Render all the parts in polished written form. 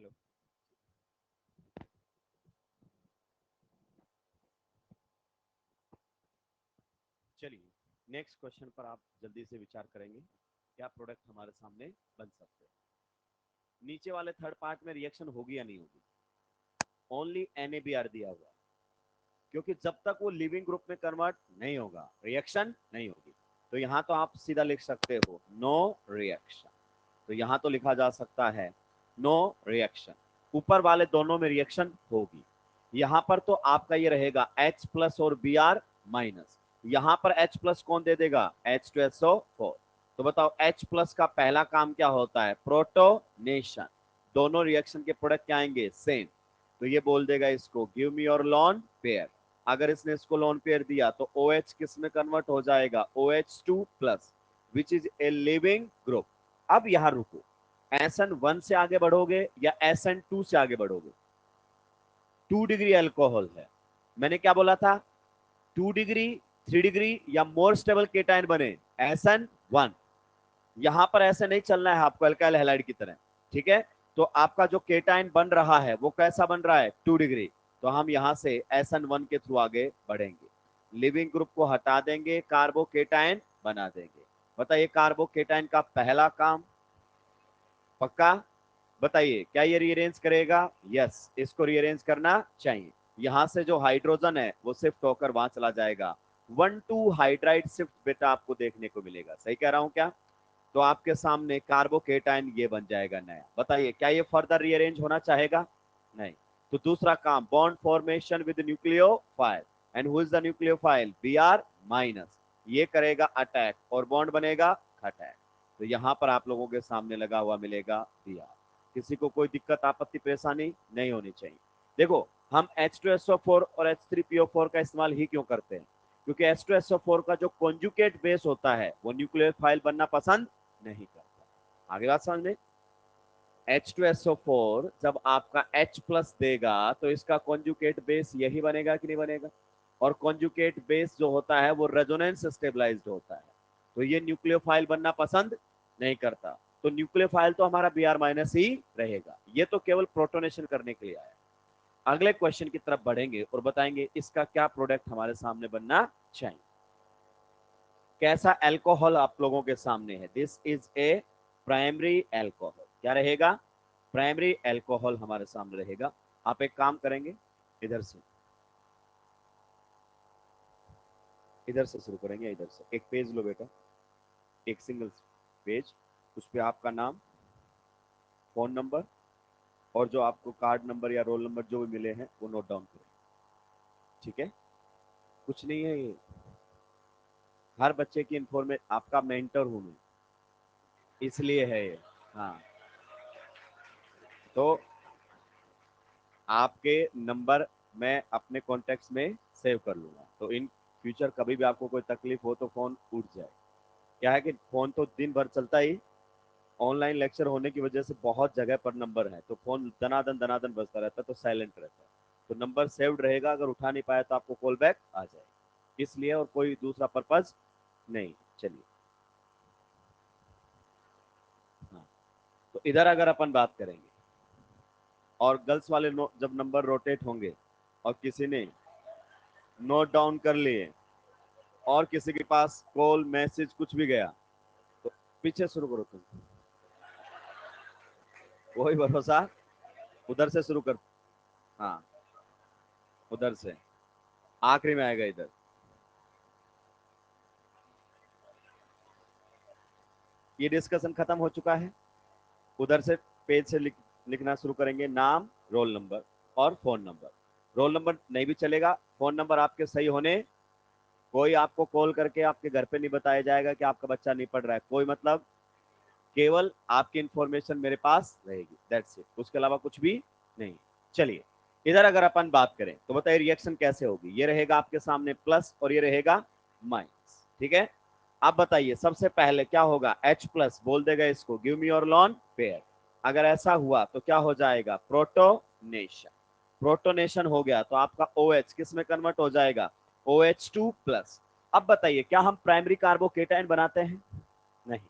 Hello. चलिए, next question पर आप जल्दी से विचार करेंगे। क्या प्रोडक्ट हमारे सामने बन सकते हैं? नीचे वाले थर्ड पार्ट में रिएक्शन होगी या नहीं होगी? ओनली NaBr दिया हुआ है, क्योंकि जब तक वो लिविंग ग्रुप में कन्वर्ट नहीं होगा रिएक्शन नहीं होगी। तो यहाँ तो आप सीधा लिख सकते हो नो रिएक्शन। तो यहाँ तो लिखा जा सकता है नो रिएक्शन। ऊपर वाले दोनों में रिएक्शन होगी। यहाँ पर तो आपका ये रहेगा H प्लस और Br माइनस। यहाँ पर H प्लस कौन दे देगा? H2SO4। तो बताओ H प्लस का पहला काम क्या होता है? प्रोटोनेशन। दोनों रिएक्शन के प्रोडक्ट क्या आएंगे? सेम। तो ये बोल देगा इसको give me your lone pair. अगर इसने इसको लोन पेयर दिया तो OH किस में कन्वर्ट हो जाएगा? OH2 plus, which is a leaving group. अब यहां रुको, SN1 से आगे बढ़ोगे या SN2 से आगे बढ़ोगे? 2 डिग्री अल्कोहल है, मैंने क्या बोला था? 2 डिग्री, 3 डिग्री या मोर स्टेबल केटायन बने SN1। यहां पर ऐसे नहीं चलना है आपको अल्काइल हैलाइड की तरह, ठीक है? तो आपका जो केटायन बन रहा है वो कैसा बन रहा है? 2 डिग्री। तो हम यहां से SN1 के थ्रू आगे बढ़ेंगे, लिविंग ग्रुप को हटा देंगे, कार्बोकेटायन बना देंगे। बताइए कार्बोकेटायन का पहला काम पक्का? बताइए क्या ये रीअरेंज करेगा? यस, इसको रीअरेंज करना चाहिए। यहां से जो हाइड्रोजन है वो शिफ्ट होकर वहां चला जाएगा। 1,2 हाइड्राइड शिफ्ट बेटा आपको देखने को मिलेगा। सही कह रहा हूं क्या? तो आपके सामने कार्बोकेटायन ये बन जाएगा नया। बताइए क्या ये फर्दर रीअरेंज होना चाहेगा? नहीं। तो दूसरा काम bond formation with nucleophile. And who is the nucleophile? Br minus. ये करेगा अटैक और बॉन्ड बनेगा अटैक। तो यहां पर आप लोगों के सामने लगा हुआ मिलेगा Br। किसी को कोई दिक्कत आपत्ति परेशानी नहीं होनी चाहिए। देखो हम H2SO4 और H3PO4 का इस्तेमाल ही क्यों करते हैं? क्योंकि H2SO4 का जो कॉन्जुगेट बेस होता है वो न्यूक्लियोफाइल बनना पसंद नहीं करता। आगे बात समझ में? H2SO4 जब आपका H प्लस देगा तो इसका कॉन्जुगेट बेस यही बनेगा कि नहीं बनेगा? और कॉन्जुगेट बेस जो होता है वो रेजोनेंस स्टेबलाइज्ड होता है, तो ये न्यूक्लियोफाइल बनना पसंद नहीं करता। तो न्यूक्लियोफाइल तो हमारा Br माइनस ही रहेगा। ये तो केवल प्रोटोनेशन करने के लिए आया। अगले क्वेश्चन की तरफ बढ़ेंगे और बताएंगे इसका क्या प्रोडक्ट हमारे सामने बनना चाहिए। कैसा एल्कोहल आप लोगों के सामने है? This is a primary alcohol. क्या रहेगा? प्राइमरी एल्कोहल हमारे सामने रहेगा। आप एक काम करेंगे, इधर से शुरू करेंगे। इधर से एक पेज लो बेटा, एक सिंगल पेज। उस पर आपका नाम, फोन नंबर और जो आपको कार्ड नंबर या रोल नंबर जो भी मिले हैं वो नोट डाउन करें। ठीक है? कुछ नहीं है ये, हर बच्चे की इंफॉर्मेशन, आपका मेंटर हूं मैं, इसलिए है ये। हाँ, तो आपके नंबर मैं अपने कॉन्टेक्ट्स में सेव कर लूंगा, तो इन फ्यूचर कभी भी आपको कोई तकलीफ हो तो फोन उठ जाए। क्या है कि फोन तो दिन भर चलता ही, ऑनलाइन लेक्चर होने की वजह से बहुत जगह पर नंबर है, तो फोन दनादन दनादन बजता रहता है, तो साइलेंट रहता है। तो नंबर सेव्ड रहेगा, अगर उठा नहीं पाया तो आपको कॉल बैक आ जाएगी, इसलिए, और कोई दूसरा पर्पज नहीं। चलिए, हाँ, तो इधर अगर अपन बात करेंगे और गर्ल्स वाले जब नंबर रोटेट होंगे और किसी ने नोट डाउन कर लिए और किसी के पास कॉल मैसेज कुछ भी गया, तो पीछे शुरू करो तुम, वही भरोसा, उधर से शुरू कर। हाँ, उधर से आखिरी में आएगा इधर। ये डिस्कशन खत्म हो चुका है। उधर से पेज से लिखना शुरू करेंगे, नाम, रोल नंबर और फोन नंबर। रोल नंबर नहीं भी चलेगा, फोन नंबर आपके सही होने, कोई आपको कॉल करके आपके घर पे नहीं बताया जाएगा कि आपका बच्चा नहीं पढ़ रहा है, कोई मतलब, केवल आपकी इंफॉर्मेशन मेरे पास रहेगी, दैट्स इट, उसके अलावा कुछ भी नहीं। चलिए, इधर अगर अपन बात करें तो बताइए रिएक्शन कैसे होगी। ये रहेगा आपके सामने प्लस और ये रहेगा माइनस, ठीक है? आप बताइए सबसे पहले क्या होगा? H प्लस बोल देगा इसको give me your lone pair. अगर ऐसा हुआ तो क्या हो जाएगा? प्रोटोनेशन। प्रोटोनेशन हो गया तो आपका OH किस में कन्वर्ट हो जाएगा? OH2 plus. अब बताइए क्या हम प्राइमरी कार्बोकेटायन बनाते हैं? नहीं।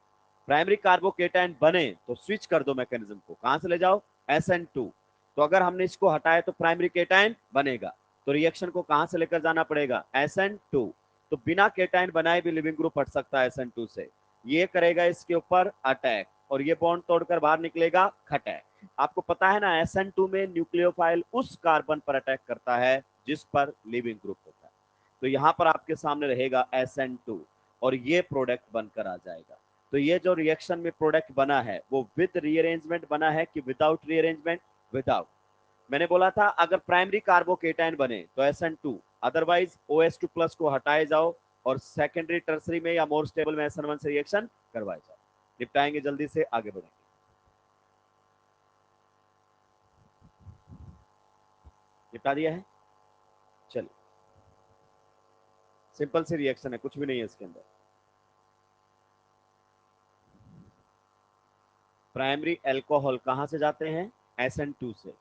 प्राइमरी कार्बोकेटायन बने तो स्विच कर दो मैकेनिज्म को, कहां से ले जाओ? SN2। तो अगर हमने इसको हटाया तो प्राइमरी केटायन बनेगा, तो रिएक्शन को कहां से लेकर जाना पड़ेगा, SN2। तो बिना केटायन बनाए भी लिविंग ग्रुप हट सकता है SN2 से। ये करेगा इसके ऊपर अटैक और ये बॉन्ड तोड़कर बाहर निकलेगा खटैक। आपको पता है ना, SN2 में न्यूक्लियोफाइल उस कार्बन पर अटैक करता है जिस पर लिविंग ग्रुप होता है। तो यहां पर आपके सामने रहेगा SN2 और ये प्रोडक्ट बनकर आ जाएगा। तो ये जो रिएक्शन में प्रोडक्ट बना है वो विद रीअरेंजमेंट बना है कि विदाउट रीअरेंजमेंट, विदाउट। मैंने बोला था अगर प्राइमरी कार्बोकेटाइन बने तो SN2, अदरवाइज OH2 प्लस को हटाए जाओ और सेकेंडरी टर्सरी में या मोर स्टेबल में SN1 से रिएक्शन करवाए जाओ। निपटाएंगे, जल्दी से आगे बढ़ेंगे। निपटा दिया है, चलिए। सिंपल सी रिएक्शन है, कुछ भी नहीं है इसके अंदर। प्राइमरी एल्कोहल कहां से जाते हैं, SN2 से।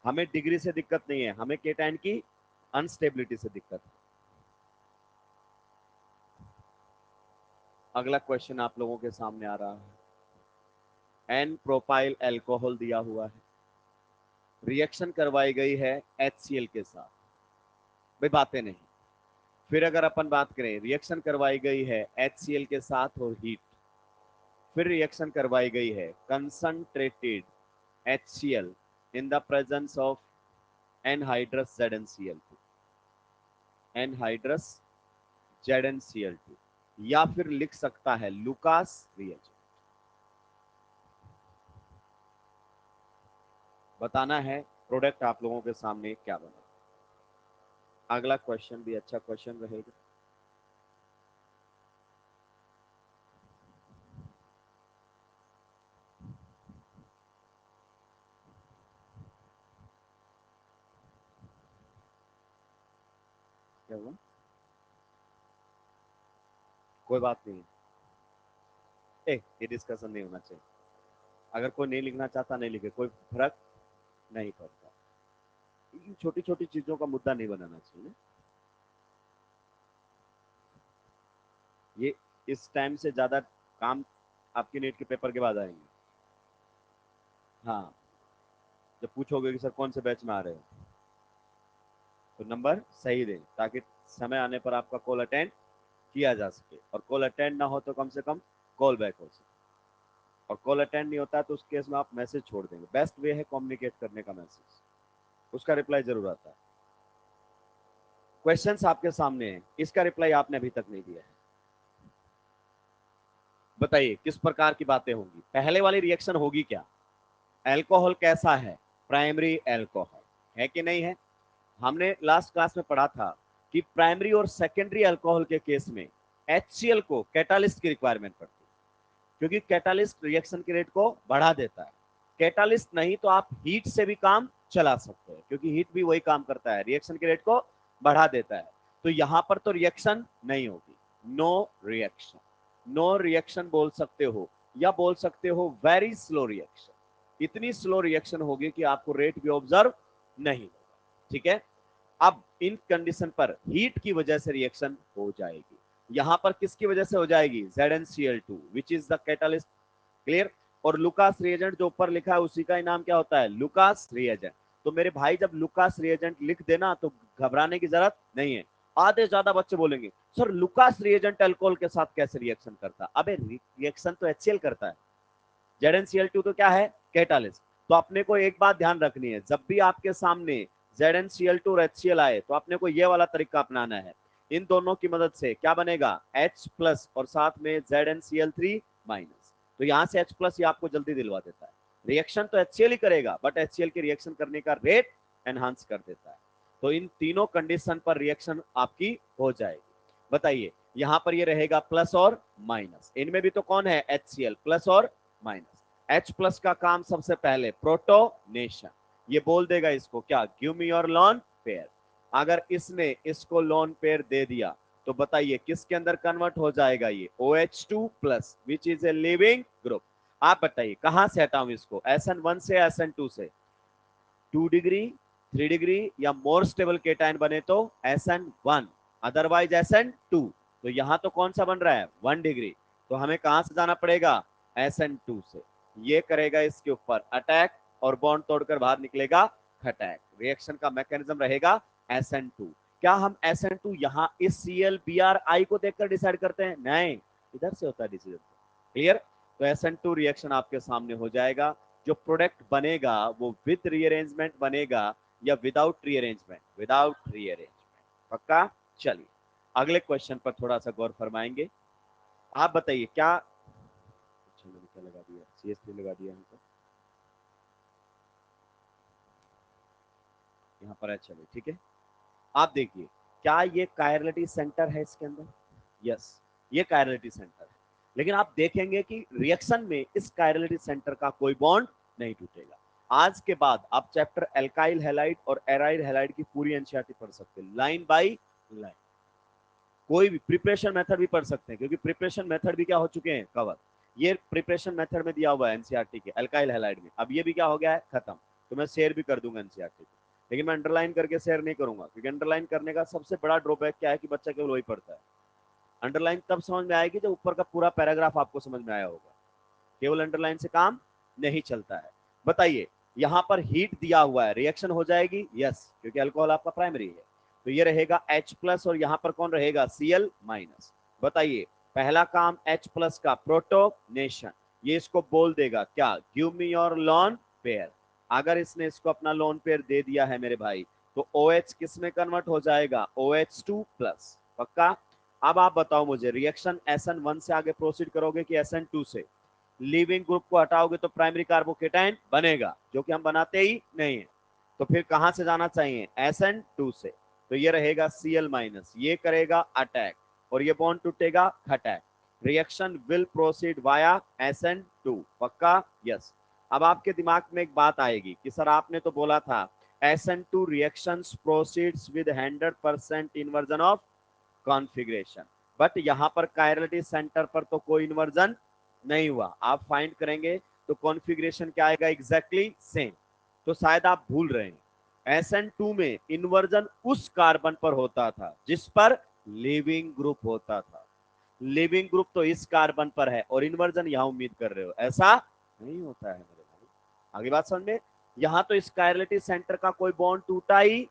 हमें डिग्री से दिक्कत नहीं है, हमें केटाइन की अनस्टेबिलिटी से दिक्कत है। अगला क्वेश्चन आप लोगों के सामने आ रहा है। एन प्रोपाइल एल्कोहल दिया हुआ है, रिएक्शन करवाई गई है HCl के साथ। भाई बातें नहीं। फिर अगर अपन बात करें, रिएक्शन करवाई गई है HCl के साथ और हीट, फिर रिएक्शन करवाई गई है concentrated HCl in the presence of anhydrous ZnCl2, anhydrous ZnCl2, या फिर लिख सकता है लुकास रिएजेंट। बताना है प्रोडक्ट आप लोगों के सामने क्या बना। अगला क्वेश्चन भी अच्छा क्वेश्चन रहेगा। क्या हुआ, कोई बात नहीं, ये डिस्कशन नहीं होना चाहिए। अगर कोई नहीं लिखना चाहता नहीं लिखे, कोई फर्क नहीं पड़ता। छोटी छोटी चीजों का मुद्दा नहीं बनाना चाहिए। ये इस टाइम से ज्यादा काम आपके नीट के पेपर के बाद आएंगे। हाँ, जब पूछोगे कि सर कौन से बैच में आ रहे हो, तो नंबर सही दें ताकि समय आने पर आपका कॉल अटेंड किया जा सके, और कॉल अटेंड ना हो तो कम से कम कॉल बैक हो सके। और कॉल अटेंड नहीं होता तो उस केस में आप मैसेज छोड़ देंगे। बेस्ट वे है कम्युनिकेट करने का, मैसेज, उसका रिप्लाई जरूर आता है। क्वेश्चंस आपके सामने है, इसका रिप्लाई आपने अभी तक नहीं दिया है। बताइए किस प्रकार की बातें होंगी। पहले वाली रिएक्शन होगी क्या, अल्कोहल कैसा है, प्राइमरी अल्कोहल है कि नहीं है। हमने लास्ट क्लास में पढ़ा था कि प्राइमरी और सेकेंडरी अल्कोहल के केस में HCl को कैटालिस्ट की रिक्वायरमेंट पड़ती है, क्योंकि कैटालिस्ट रिएक्शन के रेट को बढ़ा देता है। कैटालिस्ट नहीं तो आप हीट से भी काम चला सकते हैं, क्योंकि हीट भी वही काम करता है, रिएक्शन के रेट को बढ़ा देता है। तो यहां पर तो रिएक्शन नहीं होगी, नो रिएक्शन। नो रिएक्शन बोल सकते हो, या बोल सकते हो वेरी स्लो रिएक्शन। इतनी स्लो रिएक्शन होगी कि आपको रेट भी ऑब्जर्व नहीं होगा। ठीक है, अब इन कंडीशन पर हीट की वजह से रिएक्शन हो जाएगी। यहां पर किसकी वजह से हो जाएगी, ZnCl2 which is the catalyst. Clear. और लुकास रिएजेंट जो ऊपर लिखा है उसी का ही नाम क्या होता है, लुकास रिएजेंट। तो मेरे भाई जब लुकास रिएजेंट लिख देना तो घबराने की जरूरत नहीं है। आधे ज्यादा बच्चे बोलेंगे सर लुकास रिएजेंट अल्कोहल के साथ कैसे रिएक्शन करता है। अबे रिएक्शन तो HCl करता है, ZnCl2 तो क्या है, कैटालिस्ट। तो अपने को एक बात ध्यान रखनी है, जब भी आपके सामने ZnCl2 और HCl आए तो अपने को यह वाला तरीका अपनाना है। इन दोनों की मदद से क्या बनेगा, H प्लस और साथ में ZnCl3 माइनस। तो यहां से H प्लस ये आपको जल्दी दिलवा देता है। रिएक्शन तो HCl ही करेगा, बट HCl की रिएक्शन करने का रेट एनहांस कर देता है। तो इन तीनों कंडीशन पर रिएक्शन आपकी हो जाएगी। बताइए यहां पर ये रहेगा प्लस और माइनस, इनमें भी तो कौन है, HCl, प्लस और माइनस। H प्लस का काम सबसे पहले प्रोटोनेशन, ये बोल देगा इसको क्या, give me your lone pair. अगर इसने इसको लोन पेयर दे दिया तो बताइए किसके अंदर कन्वर्ट हो जाएगा, ये OH2 plus which is a leaving group. आप बताइए कहां से हटाऊं इसको, SN1 से SN2 से। 2 डिग्री, 3 डिग्री या मोर स्टेबल केटाइन बने तो SN1, अदरवाइज SN2। तो यहां तो कौन सा बन रहा है, 1 डिग्री। तो हमें कहां से जाना पड़ेगा, SN2 से। ये करेगा इसके ऊपर अटैक और बॉन्ड तोड़कर बाहर निकलेगा खटैक। रिएक्शन का मैकेनिज्म रहेगा SN2। क्या हम SN2 यहाँ इस ClBrI को देखकर डिसाइड करते हैं? नहीं, इधर से होता है डिसीजन। क्लियर? तो SN2 रिएक्शन आपके सामने हो जाएगा। जो प्रोडक्ट बनेगा वो विद रीअरेंजमेंट बनेगा या विदाउट रीअरेंजमेंट? Without rearrangement. पक्का? चलिए अगले क्वेश्चन पर थोड़ा सा गौर फरमाएंगे। आप बताइए क्या, अच्छा मैंने क्या लगा दिया, CH3 लगा दिया हमको यहाँ पर है। चलिए ठीक है, आप देखिए क्या ये कायरलिटी सेंटर है इसके अंदर? यस, ये कायरलिटी सेंटर है। लेकिन आप देखेंगे कि रिएक्शन में इस कायरलिटी सेंटर का कोई बॉन्ड नहीं टूटेगा। आज के बाद आप चैप्टर एल्काइल हैलाइड और एराइल हैलाइड की पूरी एनसीईआरटी पढ़ सकते हैं, लाइन बाय लाइन। कोई भी प्रिपरेशन मेथड भी पढ़ सकते हैं, क्योंकि प्रिपरेशन मेथड भी क्या हो चुके हैं, कवर। ये प्रिपरेशन मेथड में दिया हुआ है एनसीईआरटी के एल्काइल हैलाइड में। अब ये भी क्या हो गया है, खत्म। तो मैं शेयर भी कर दूंगा एनसीईआरटी को, लेकिन मैं अंडरलाइन करके शेयर नहीं करूंगा, क्योंकि अंडरलाइन करने का सबसे बड़ा ड्रॉबैक क्या है कि बच्चा केवल वही पढ़ता है। अंडरलाइन तब समझ में आएगी जब ऊपर का पूरा पैराग्राफ आपको समझ में आया होगा। केवल अंडरलाइन से काम नहीं चलता है। बताइए, यहां पर हीट दिया हुआ है, रिएक्शन हो जाएगी? यस, क्योंकि अल्कोहल आपका प्राइमरी है। तो ये रहेगा H+ और यहां पर कौन रहेगा, Cl-। बताइए, पहला काम H+ का प्रोटोनेशन, ये इसको बोल देगा क्या, give me your lone pair. अगर इसने इसको अपना लोन पेयर दे दिया है मेरे भाई, तो OH किस में कन्वर्ट हो जाएगा, OH2+। पक्का? अब आप बताओ मुझे, रिएक्शन SN1 से आगे प्रोसीड करोगे कि SN2 से? लीविंग ग्रुप को हटाओगे तो प्राइमरी कार्बोकेटाइन बनेगा, जो कि हम बनाते ही नहीं है। तो फिर कहां से जाना चाहिए, SN2 से। तो ये रहेगा Cl-, ये करेगा अटैक और ये बॉन्ड टूटेगा खटैक। Reaction will proceed via SN2। पक्का? यस। अब आपके दिमाग में एक बात आएगी कि सर आपने तो बोला था SN2 reactions proceeds with 100% inversion of configuration, but यहां पर कायरलिटी सेंटर पर तो कोई इन्वर्जन नहीं हुआ। आप फाइंड करेंगे तो कॉन्फ़िगरेशन क्या आएगा, एग्जैक्टली सेम। तो शायद आप भूल रहे हैं, SN2 में इन्वर्जन उस कार्बन पर होता था जिस पर लिविंग ग्रुप होता था। लिविंग ग्रुप तो इस कार्बन पर है और इन्वर्जन यहां उम्मीद कर रहे हो, ऐसा नहीं होता है मेरे भाई। आगे बात समझ में? यहां तो इस कायरलिटी सेंटर का कोई बॉन्ड टूटा ही,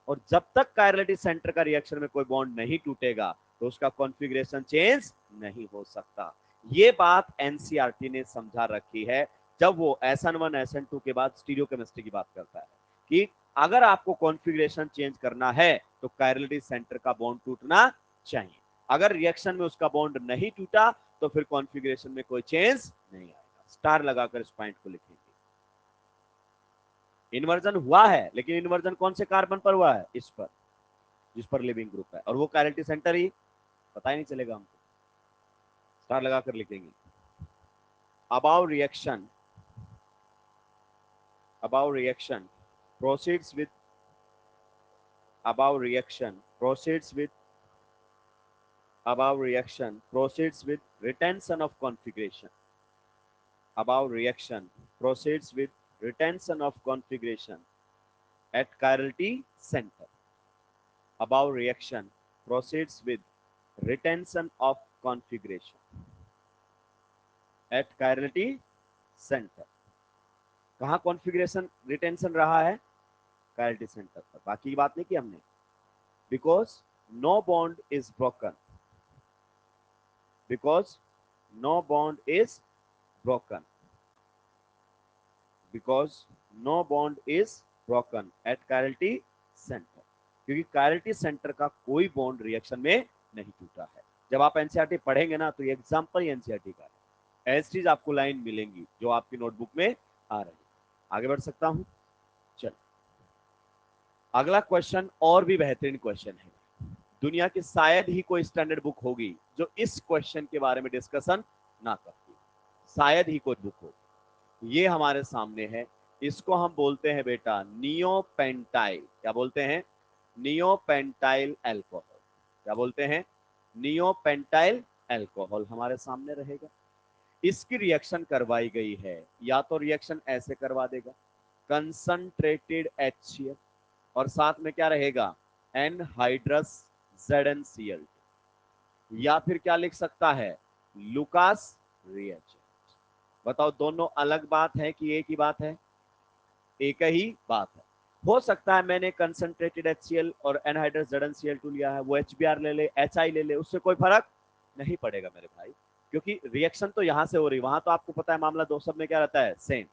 और जब तक कायरलिटी सेंटर का रिएक्शन में कोई बॉन्ड नहीं टूटेगा तो उसका कॉन्फ़िगरेशन चेंज नहीं हो सकता। ये बात एनसीईआरटी ने समझा रखी है जब वो SN1 SN2 के बाद स्टीरियोकेमिस्ट्री की बात करता है कि अगर आपको कॉन्फ़िगरेशन चेंज करना है तो कायरलिटी सेंटर का बॉन्ड टूटना चाहिए। अगर रिएक्शन में उसका बॉन्ड नहीं टूटा तो फिर कॉन्फ़िगरेशन में कोई चेंज नहीं आएगा। स्टार लगाकर इस पॉइंट को लिखेंगे। इन्वर्जन हुआ है, लेकिन इन्वर्जन कौन से कार्बन पर हुआ है, इस पर, जिस पर लिविंग ग्रुप है, और वो कायरलिटी सेंटर ही, पता ही नहीं चलेगा हमको। स्टार लगाकर लिखेंगे। Above reaction, above reaction proceeds with, above reaction proceeds with, above reaction proceeds with retention of configuration, above reaction proceeds with retention of configuration at chirality center, above reaction proceeds with retention of configuration at chirality center। कहाँ configuration retention रहा है, chirality centre पर। बाकी की बात नहीं की हमने, because no bond is broken, because no bond is broken, because no bond is broken at chirality centre, क्योंकि कायरलिटी सेंटर का कोई बॉन्ड रिएक्शन में नहीं टूटा है। जब आप एनसीईआरटी पढ़ेंगे ना तो ये एग्जांपल एनसीईआरटी का है, ऐसी चीज आपको लाइन मिलेंगी जो आपकी नोटबुक में आ रही है। आगे बढ़ सकता हूं? चल, अगला क्वेश्चन और भी बेहतरीन क्वेश्चन है। दुनिया की शायद ही कोई स्टैंडर्ड बुक होगी जो इस क्वेश्चन के बारे में डिस्कशन ना करती, शायद ही कोई बुक हो। ये हमारे सामने है, इसको हम बोलते हैं बेटा नियोपेंटाइल। क्या बोलते हैं? Neopentyl alcohol. क्या बोलते हैं? नियोपेंटाइल अल्कोहल हमारे सामने रहेगा। इसकी रिएक्शन करवाई गई है, या तो रिएक्शन ऐसे करवा देगा, कंसंट्रेटेड HCl और साथ में क्या रहेगा, एनहाइड्रस ZnCl, या फिर क्या लिख सकता है, लुकास रिएजेंट। बताओ दोनों अलग बात है कि एक ही बात है? एक ही बात है। हो सकता है मैंने कंसंट्रेटेड HCl और एनहाइड्रस ZnCl2 लिया है, वो HBr ले ले, HI ले ले, उससे कोई फर्क नहीं पड़ेगा मेरे भाई, क्योंकि रिएक्शन तो यहां से हो रही, वहां तो आपको पता है मामला दो सब में क्या रहता है, सेम।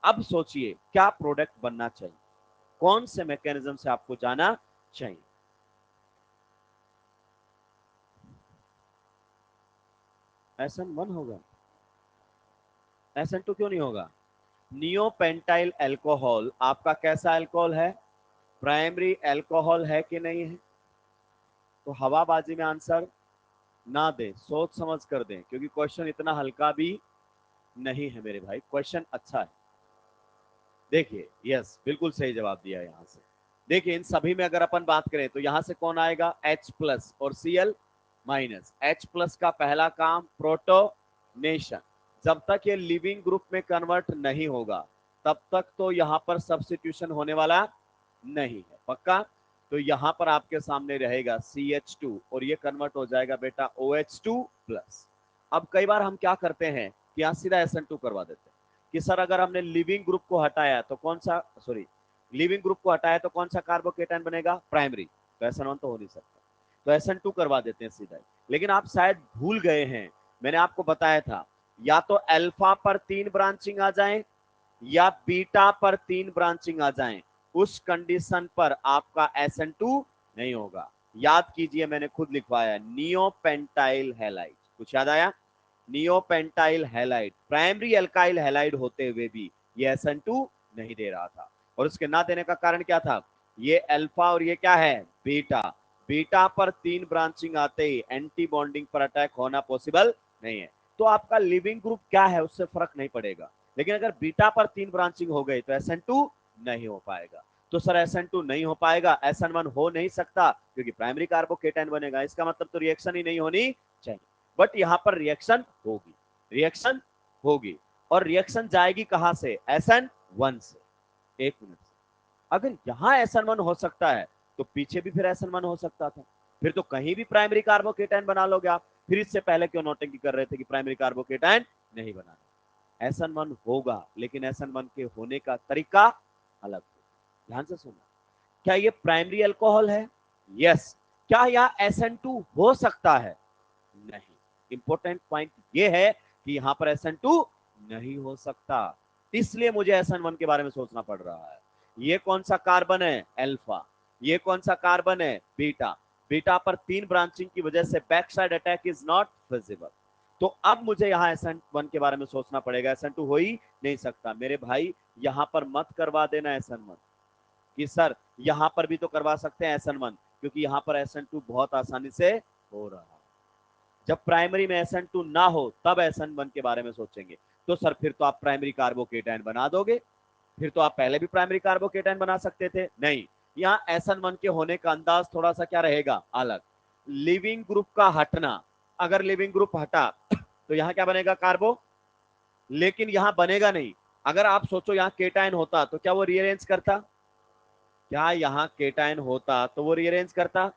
अब सोचिए क्या प्रोडक्ट बनना चाहिए, कौन से मैकेनिज्म से आपको जाना चाहिए। SN1 होगा, SN2 क्यों नहीं होगा? नियोपेंटाइल अल्कोहल आपका कैसा अल्कोहल है, प्राइमरी अल्कोहल है कि नहीं है? तो हवाबाजी में आंसर ना दे, सोच समझ कर दें, क्योंकि क्वेश्चन इतना हल्का भी नहीं है मेरे भाई, क्वेश्चन अच्छा है। देखिए यस बिल्कुल सही जवाब दिया यहां से। देखिए इन सभी में अगर अपन बात करें तो यहां से कौन आएगा, H प्लस और Cl माइनस। H प्लस का पहला काम प्रोटोनेशन, जब तक ये लिविंग ग्रुप में कन्वर्ट नहीं होगा तब तक तो यहां पर सब्स्टिट्यूशन होने वाला नहीं है, पक्का। तो यहां पर आपके सामने रहेगा CH2 और ये कन्वर्ट हो जाएगा बेटा OH2 प्लस। अब कई बार हम क्या करते हैं कि यहां सीधा SN2 करवा देते हैं कि सर अगर हमने लिविंग ग्रुप को हटाया तो कौन सा, सॉरी लिविंग ग्रुप को हटाया तो कौन सा कार्बोकेटाइन बनेगा, प्राइमरी, तो SN1 तो हो नहीं सकता, तो SN2 करवा देते हैं सीधा। लेकिन आप शायद भूल गए हैं, मैंने आपको बताया था या तो अल्फा पर 3 ब्रांचिंग आ जाए या बीटा पर 3 ब्रांचिंग आ जाए, उस कंडीशन पर आपका SN2 नहीं होगा। याद कीजिए मैंने खुद लिखवाया नियोपेंटाइल हैलाइड, कुछ याद आया, neopentyl halide primary alkyl halide होते हुए भी ये SN2 नहीं दे रहा था। और उसके ना देने का कारण क्या था, ये अल्फा और ये क्या है, बीटा, बीटा पर 3 ब्रांचिंग आते ही एंटी बॉन्डिंग पर अटैक होना पॉसिबल नहीं है। तो आपका लिविंग ग्रुप क्या है उससे फर्क नहीं पड़ेगा, लेकिन अगर बीटा पर 3 ब्रांचिंग हो गई तो SN2 नहीं हो पाएगा। तो सर SN2 नहीं हो पाएगा, SN1 हो नहीं सकता क्योंकि प्राइमरी कार्बोकेटाइन बनेगा, इसका मतलब तो रिएक्शन ही नहीं होनी चाहिए। बट यहां पर रिएक्शन होगी, रिएक्शन होगी, और रिएक्शन जाएगी कहां से, SN1 से। एक मिनट से, अगर यहां SN1 हो सकता है तो पीछे भी फिर SN1 हो सकता था, फिर तो कहीं भी प्राइमरी कार्बोकेटाइन बना लोगे आप, फिर इससे पहले क्यों नोटिंग कर रहे थे कि प्राइमरी कार्बोकेटाइन नहीं बनाना। SN1 होगा, लेकिन SN1 के होने का तरीका अलग होगा। ध्यान से सुनना, क्या ये प्राइमरी अल्कोहल है, यस। क्या यह SN2 हो सकता है, नहीं। इंपॉर्टेंट पॉइंट ये है कि यहां पर SN2 नहीं हो सकता, इसलिए मुझे SN1 के बारे में सोचना पड़ रहा है। ये कौन सा कार्बन है, अल्फा, ये कौन सा कार्बन है, बीटा, बीटा पर 3 ब्रांचिंग की वजह से back side attack is not feasible. तो अब मुझे यहां SN1 के बारे में सोचना पड़ेगा, SN2 हो ही नहीं सकता। मेरे भाई यहां पर मत करवा देना SN1 कि सर यहां पर भी तो करवा सकते हैं SN1, क्योंकि यहां पर SN2 बहुत आसानी से हो रहा है। जब प्राइमरी में SN2 ना हो तब SN1 के बारे में सोचेंगे। तो सर फिर तो आप प्राइमरी कार्बोकेटाइन बना दोगे, फिर तो आप पहले भी प्राइमरी कार्बोकेटाइन बना सकते थे, नहीं। यहाँ SN1 के होने का अंदाज थोड़ा सा क्या रहेगा, अलग। लिविंग ग्रुप का हटना, अगर लिविंग ग्रुप हटा तो यहाँ क्या बनेगा, कार्बो, लेकिन यहाँ बनेगा नहीं। अगर आप सोचो यहाँ केटाइन होता तो क्या वो रीअरेंज करता, क्या यहाँ केटाइन होता तो वो रीअरेंज करता,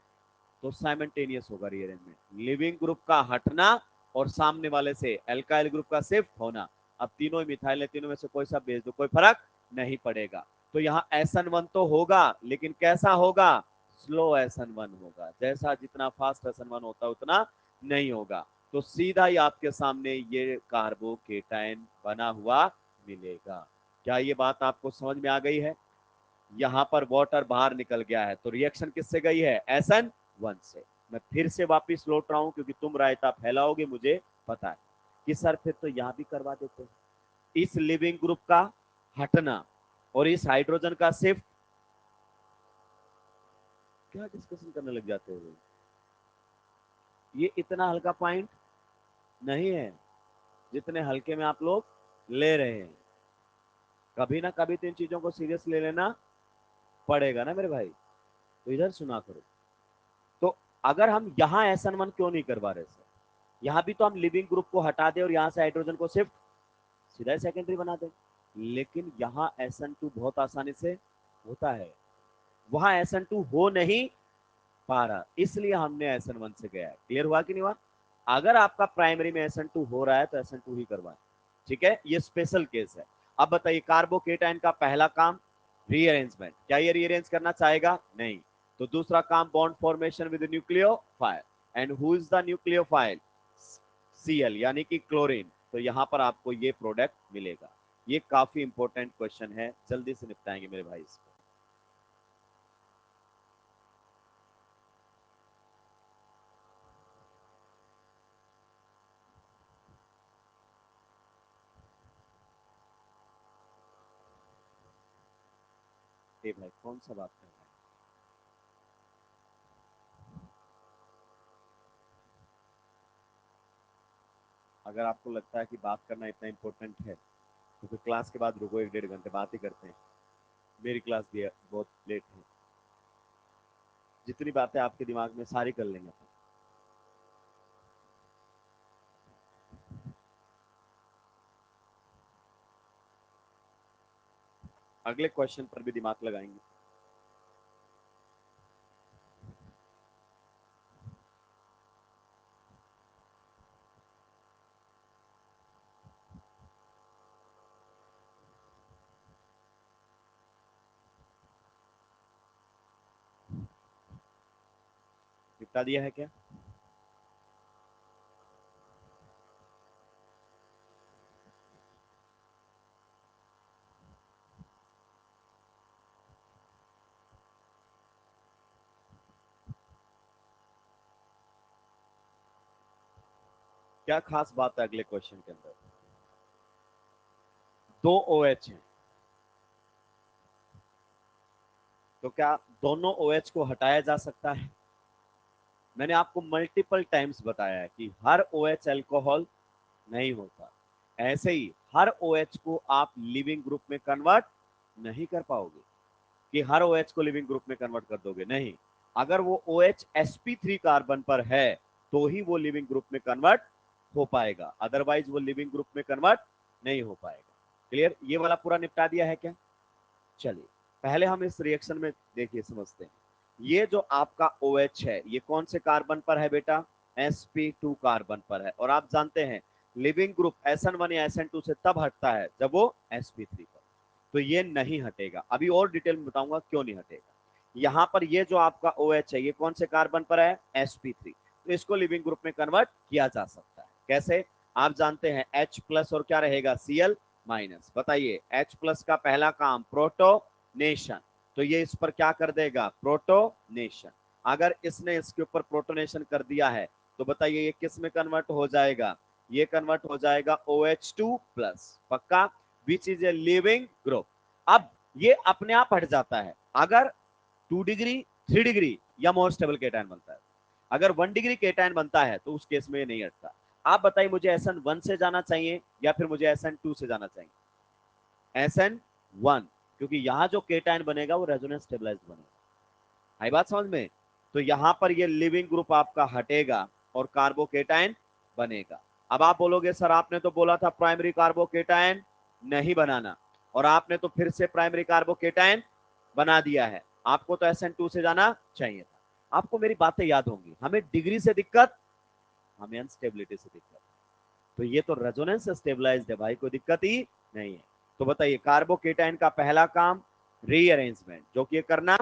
तो साइमल्टेनियस होगा रीअरेंजमेंट, लिविंग ग्रुप का हटना और सामने वाले से एल्काइल ग्रुप का शिफ्ट होना। अब तीनों मिथाइल है, तीनों में से कोई सा भेज दो, कोई फर्क नहीं पड़ेगा। तो यहाँ SN1 तो होगा, लेकिन कैसा होगा, स्लो SN1 होगा, जैसा जितना फास्ट SN1 होता उतना नहीं होगा। तो सीधा ही आपके सामने ये कार्बोकेटाइन बना हुआ मिलेगा। क्या ये बात आपको समझ में आ गई है? यहां पर वाटर बाहर निकल गया है, तो रिएक्शन किससे गई है, SN1 से। मैं फिर से वापिस लौट रहा हूं क्योंकि तुम रायता फैलाओगे मुझे पता है कि सर फिर तो यहां भी करवा देते हैं, इस लिविंग ग्रुप का हटना और इस हाइड्रोजन का शिफ्ट। क्या डिस्कशन करने लग जाते हो, ये इतना हल्का पॉइंट नहीं है जितने हल्के में आप लोग ले रहे हैं। कभी ना कभी तो इन चीजों को सीरियस ले लेना पड़ेगा ना मेरे भाई, तो इधर सुना करो। तो अगर हम यहाँ SN1 क्यों नहीं करवा रहे सर, यहाँ भी तो हम लिविंग ग्रुप को हटा दें और यहाँ से हाइड्रोजन को शिफ्ट सीधा सेकेंडरी बना दें, लेकिन यहाँ SN2 बहुत आसानी से होता है, वहां SN2 हो नहीं पा रहा, इसलिए हमने SN1 से गया। क्लियर हुआ कि नहीं हुआ? अगर आपका प्राइमरी में SN2 हो रहा है तो SN2 ही करवाएं, ठीक है, ये स्पेशल केस है। अब बताइए कार्बोकेटाइन का पहला काम रीअरेंजमेंट, क्या ये रीअरेंज करना चाहेगा? नहीं। तो दूसरा काम bond formation with nucleophile, and who is the nucleophile? Cl यानी कि क्लोरीन। तो यहां पर आपको ये प्रोडक्ट मिलेगा। ये काफी इंपॉर्टेंट क्वेश्चन है, जल्दी से निपटाएंगे मेरे भाई इसको। ए भाई कौन सा बात कर रहा है? अगर आपको लगता है कि बात करना इतना इंपॉर्टेंट है तो फिर क्लास के बाद रुको, 1-1.5 घंटे बात ही करते हैं। मेरी क्लास भी बहुत लेट है, जितनी बातें आपके दिमाग में सारी कर लेंगे अपन। अगले क्वेश्चन पर भी दिमाग लगाएंगे। निपटा दिया है क्या? क्या खास बात है अगले क्वेश्चन के अंदर? दो ओ एच है, तो क्या दोनों ओ एच को हटाया जा सकता है? मैंने आपको मल्टीपल टाइम्स बताया है कि हर ओ एच एल्कोहल नहीं होता। ऐसे ही हर ओ एच को आप लिविंग ग्रुप में कन्वर्ट नहीं कर पाओगे कि हर ओ एच को लिविंग ग्रुप में कन्वर्ट कर दोगे, नहीं। अगर वो ओ एच sp3 कार्बन पर है तो ही वो लिविंग ग्रुप में कन्वर्ट हो पाएगा, अदरवाइज वो लिविंग ग्रुप में कन्वर्ट नहीं हो पाएगा। क्लियर? ये वाला पूरा निपटा दिया है क्या? चलिए पहले हम इस रिएक्शन में देखिए समझते हैं। ये जो आपका OH है ये कौन से कार्बन पर है बेटा? sp2 कार्बन पर है। और आप जानते हैं लिविंग ग्रुप SN1 या SN2 से तब हटता है जब वो sp3 पर। तो ये नहीं हटेगा, अभी और डिटेल में बताऊंगा क्यों नहीं हटेगा। यहां पर ये जो आपका OH है ये कौन से कार्बन पर है? sp3। तो इसको लिविंग ग्रुप में कन्वर्ट किया जा सकता है। कैसे? आप जानते हैं H प्लस और क्या रहेगा? Cl minus. बताइए H प्लस का पहला काम प्रोटोनेशन, तो ये इस पर क्या कर देगा? प्रोटोनेशन। अगर इसने इसके ऊपर प्रोटोनेशन कर दिया है तो बताइए ये किस में कन्वर्ट हो जाएगा? ये कन्वर्ट हो जाएगा OH2 प्लस। पक्का? Which is a leaving group. अब ये अपने आप हट जाता है अगर 2 डिग्री 3 डिग्री या मोर स्टेबल केटायन बनता है। अगर 1 डिग्री केटायन बनता है तो उस केस में ये नहीं हटता। आप बताइए मुझे SN1 से जाना चाहिए या फिर मुझे SN2 से जाना चाहिए? SN1, क्योंकि यहां जो केटायन बनेगा वो रेजोनेंस स्टेबलाइज बनेगा। आई बात समझ में? तो यहां पर ये लिविंग ग्रुप आपका हटेगा और कार्बोकेटायन बनेगा। अब आप बोलोगे सर आपने तो बोला था प्राइमरी कार्बोकेटायन नहीं बनाना, और आपने तो फिर से प्राइमरी कार्बोकेटायन बना दिया है। आपको तो SN2 से जाना चाहिए था। आपको मेरी बातें याद होंगी, हमें डिग्री से दिक्कत, हमें अनस्टेबिलिटी से दिक्कत। तो ये तो रेजोनेंस स्टेबलाइज्ड है भाई, कोई दिक्कत ही नहीं है। तो बताइए कार्बोकेटाइन का पहला काम रीअरेंजमेंट, जो कि ये करना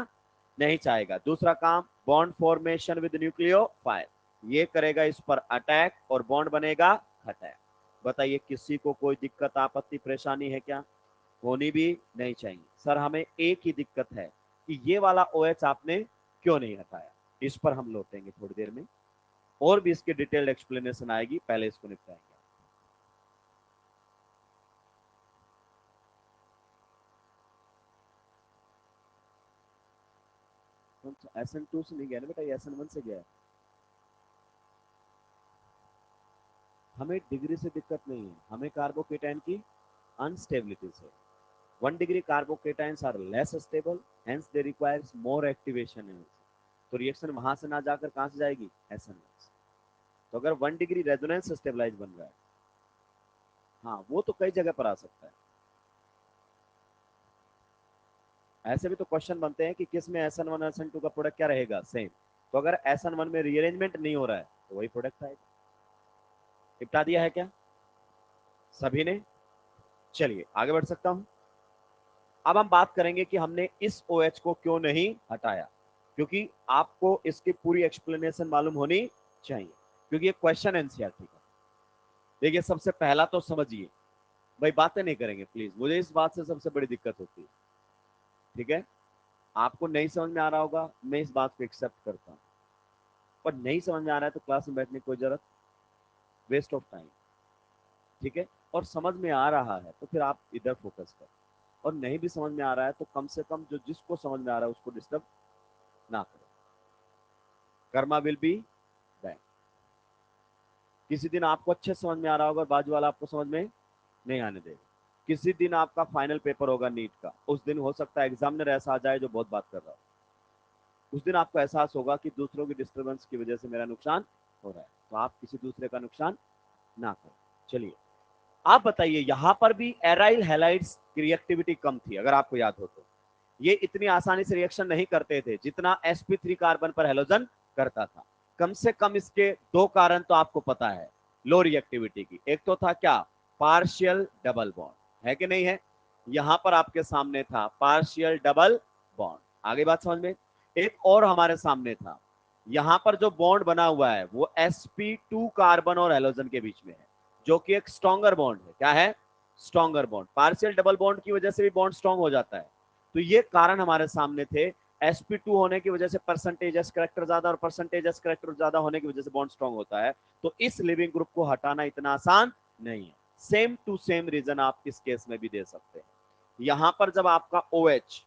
नहीं चाहेगा। दूसरा काम बॉन्ड फॉर्मेशन विद न्यूक्लियोफाइल, ये करेगा इस पर अटैक और बॉन्ड बनेगा अटैक। बताइए किसी को कोई दिक्कत आपत्ति परेशानी है क्या? होनी भी नहीं चाहिए। सर हमें एक ही दिक्कत है कि ये वाला OH आपने क्यों नहीं हटाया। इस पर हम लौटेंगे थोड़ी देर में, और भी इसकी डिटेल्ड एक्सप्लेनेशन आएगी, पहले इसको निपटाएंगे। SN2 से नहीं गया ना बेटा, ये SN1 से गया है। हमें डिग्री से दिक्कत नहीं है, हमें कार्बोकेटाइन की अनस्टेबिलिटी से। 1 degree carbocations are less stable, hence they requires more activation energy. तो रिएक्शन वहां से ना जाकर कहां से जाएगी? SN1 से। तो अगर 1 डिग्री रेजोनेंस स्टेबलाइज बन रहा है, हाँ वो तो कई जगह पर आ सकता है। ऐसे भी तो क्वेश्चन बनते हैं कि किस में SN1 SN2 का प्रोडक्ट क्या रहेगा? सेम। तो अगर SN1 में रीअरेंजमेंट नहीं हो रहा है तो वही प्रोडक्ट आएगा। निपटा दिया है क्या सभी ने? चलिए आगे बढ़ सकता हूं। अब हम बात करेंगे कि हमने इस OH को क्यों नहीं हटाया, क्योंकि आपको इसकी पूरी एक्सप्लेनेशन मालूम होनी चाहिए, क्योंकि ये क्वेश्चन एनसीईआरटी का। देखिए सबसे पहला तो समझिए, भाई बातें नहीं करेंगे प्लीज, मुझे इस बात से सबसे बड़ी दिक्कत होती है। ठीक है, आपको नहीं समझ में आ रहा होगा, मैं इस बात को एक्सेप्ट करता हूं, पर नहीं समझ में आ रहा है तो क्लास में बैठने की कोई जरूरत, वेस्ट ऑफ टाइम। ठीक है, और समझ में आ रहा है तो फिर आप इधर फोकस करें, और नहीं भी समझ में आ रहा है तो कम से कम जो जिसको समझ में आ रहा है उसको डिस्टर्ब ना करें। Karma will be back. किसी दिन आपको अच्छे समझ में आ रहा होगा, बाजू वाला आपको समझ में नहीं आने देगा। किसी दिन आपका फाइनल पेपर होगा नीट का, उस दिन हो सकता है एग्जामिनर ऐसा आ जाए जो बहुत बात कर रहा हो, उस दिन आपको एहसास होगा कि दूसरों की डिस्टर्बेंस की वजह से मेरा नुकसान हो रहा है, तो आप किसी दूसरे का नुकसान ना करें। चलिए आप बताइए, यहां पर भी एराइल हैलाइड्स की रिएक्टिविटी कम थी, अगर आपको याद हो तो। ये इतनी आसानी से रिएक्शन नहीं करते थे जितना sp3 कार्बन पर हेलोजन करता था। कम से कम इसके दो कारण तो आपको पता है लो रिएक्टिविटी की। एक तो था क्या, पार्शियल डबल बॉन्ड, है कि नहीं है, यहां पर आपके सामने था पार्शियल डबल बॉन्ड। आगे बात समझ में। एक और हमारे सामने था, यहां पर जो बॉन्ड बना हुआ है वो sp2 कार्बन और हेलोजन के बीच में है, जो कि एक स्ट्रॉन्गर बॉन्ड है। क्या है, stronger bond. Partial double bond की वजह से भी बॉन्ड स्ट्रॉन्ग हो जाता है, तो ये कारण हमारे सामने थे। sp2 होने की वजह से परसेंटेज एस करेक्टर ज्यादा, और परसेंटेज एस करेक्टर ज्यादा होने की वजह से बॉन्ड स्ट्रॉन्ग होता है, तो इस लिविंग ग्रुप को हटाना इतना आसान नहीं है। सेम टू सेम रीजन आप इस केस में भी दे सकते हैं। यहां पर जब आपका OH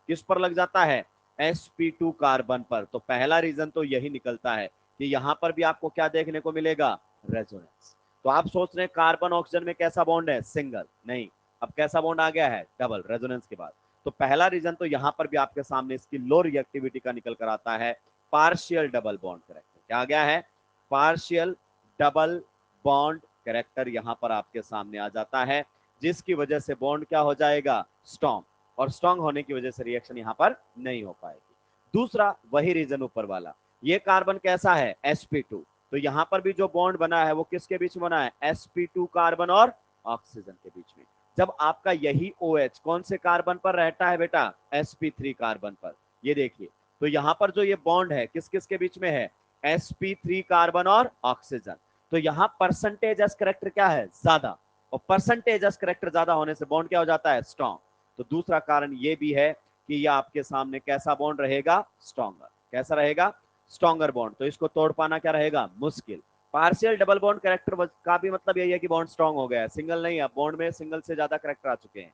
किस पर लग जाता है, sp2 कार्बन पर, तो पहला रीजन तो यही निकलता है कि यहां पर भी आपको क्या देखने को मिलेगा, रेजोनेंस। तो आप सोच रहे हैं कार्बन ऑक्सीजन में कैसा बॉन्ड है, सिंगल, नहीं, अब कैसा बॉन्ड आ गया है, डबल, रेजोनेंस के बाद। तो पहला रीजन तो यहां पर भी आपके सामने इसकी लो रिएक्टिविटी का निकल कर आता है, पार्शियल डबल बॉन्ड करेक्टर। क्या आ गया है, पार्शियल डबल बॉन्ड करेक्टर यहां पर आपके सामने आ जाता है, जिसकी वजह से बॉन्ड क्या हो जाएगा, स्ट्रॉन्ग, और स्ट्रॉन्ग होने की वजह से रिएक्शन यहां पर नहीं हो पाएगी। दूसरा वही रीजन ऊपर वाला, ये कार्बन कैसा है, sp2, तो यहां पर भी जो बॉन्ड बना है वो किसके बीच में बना है, sp2 कार्बन और ऑक्सीजन के बीच में। जब आपका यही OH कौन से कार्बन पर रहता है बेटा, sp3 कार्बन पर। ये देखिए, तो यहां पर जो ये बॉन्ड है किस किस के बीच में है, sp3 कार्बन और ऑक्सीजन। तो यहां परसेंटेज एस करेक्टर क्या है, ज्यादा, और परसेंटेज एस करेक्टर ज्यादा होने से बॉन्ड क्या हो जाता है, स्ट्रॉन्ग। तो दूसरा कारण ये भी है कि ये आपके सामने कैसा बॉन्ड रहेगा, स्ट्रॉन्गर। कैसा रहेगा, स्ट्रॉन्गर बॉन्ड, तो इसको तोड़ पाना क्या रहेगा, मुश्किल। पार्शियल डबल बॉन्ड कैरेक्टर का भी मतलब यही है कि बॉन्ड स्ट्रॉन्ग हो गया है, सिंगल नहीं है, बॉन्ड में सिंगल से ज्यादा कैरेक्टर आ चुके हैं।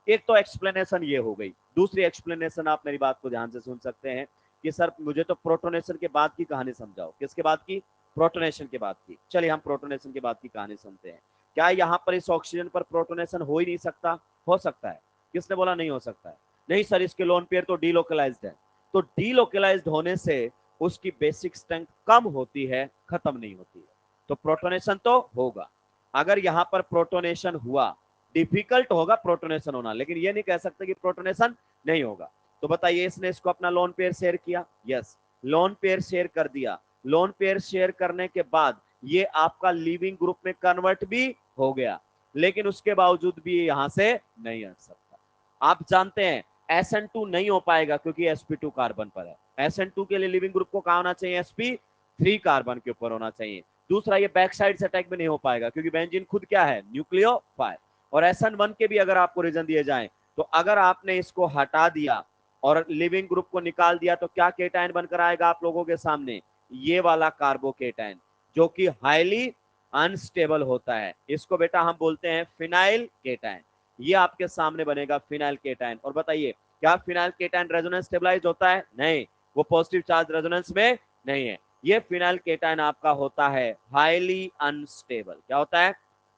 एक तो एक्सप्लेनेशन ये हो गई। दूसरी एक्सप्लेनेशन आप मेरी बात को ध्यान से सुन सकते हैं कि सर मुझे तो प्रोटोनेशन के बाद की कहानी समझाओ। किसके बाद की, प्रोटोनेशन के बाद की। चलिए हम प्रोटोनेशन के बाद की कहानी सुनते हैं। क्या यहाँ पर इस ऑक्सीजन पर प्रोटोनेशन हो ही नहीं सकता, हो सकता है, किसने बोला नहीं हो सकता है, नहीं सर इसके लोन पेयर तो डीलोकलाइज्ड है। तो डीलोकलाइज्ड होने से उसकी बेसिक स्ट्रेंथ कम होती है, खत्म नहीं होती है, तो प्रोटोनेशन तो होगा। अगर यहां पर प्रोटोनेशन हुआ, डिफिकल्ट होगा प्रोटोनेशन होना, लेकिन ये नहीं कह सकते कि प्रोटोनेशन नहीं होगा। तो बताइए, इसने इसको अपना लोन पेयर शेयर किया, यस, लोन पेयर शेयर कर दिया। लोन पेयर शेयर करने के बाद ये आपका लिविंग ग्रुप में कन्वर्ट भी हो गया, लेकिन उसके बावजूद भी यहां से नहीं आ सकता। आप जानते हैं SN2 नहीं हो पाएगा क्योंकि sp2 कार्बन पर है। SN2 के लिए लिविंग ग्रुप को कहा होना चाहिए, sp3 कार्बन के ऊपर होना चाहिए। दूसरा, ये बैक साइड से अटैक में नहीं हो पाएगा क्योंकि बेंजीन खुद क्या है, न्यूक्लियोफाइल। और SN1 के भी अगर आपको रीजन दिए जाए, तो अगर आपने इसको हटा दिया और लिविंग ग्रुप को निकाल दिया तो क्या केटाइन बनकर आएगा आप लोगों के सामने, ये वाला कार्बोकेटाइन, जो कि हाईली अनस्टेबल होता है। इसको बेटा हम बोलते हैं फिनाइल केटाइन। ये आपके सामने बनेगा फिनाइल केटाइन। और बताइए, क्या फिनाइल केटाइन रेजोनेंस स्टेबलाइज होता है, नहीं, वो पॉजिटिव चार्ज रेजोनेंस में नहीं है। ये फिनाइल केटाइन आपका होता है हाईली अनस्टेबल। क्या होता है,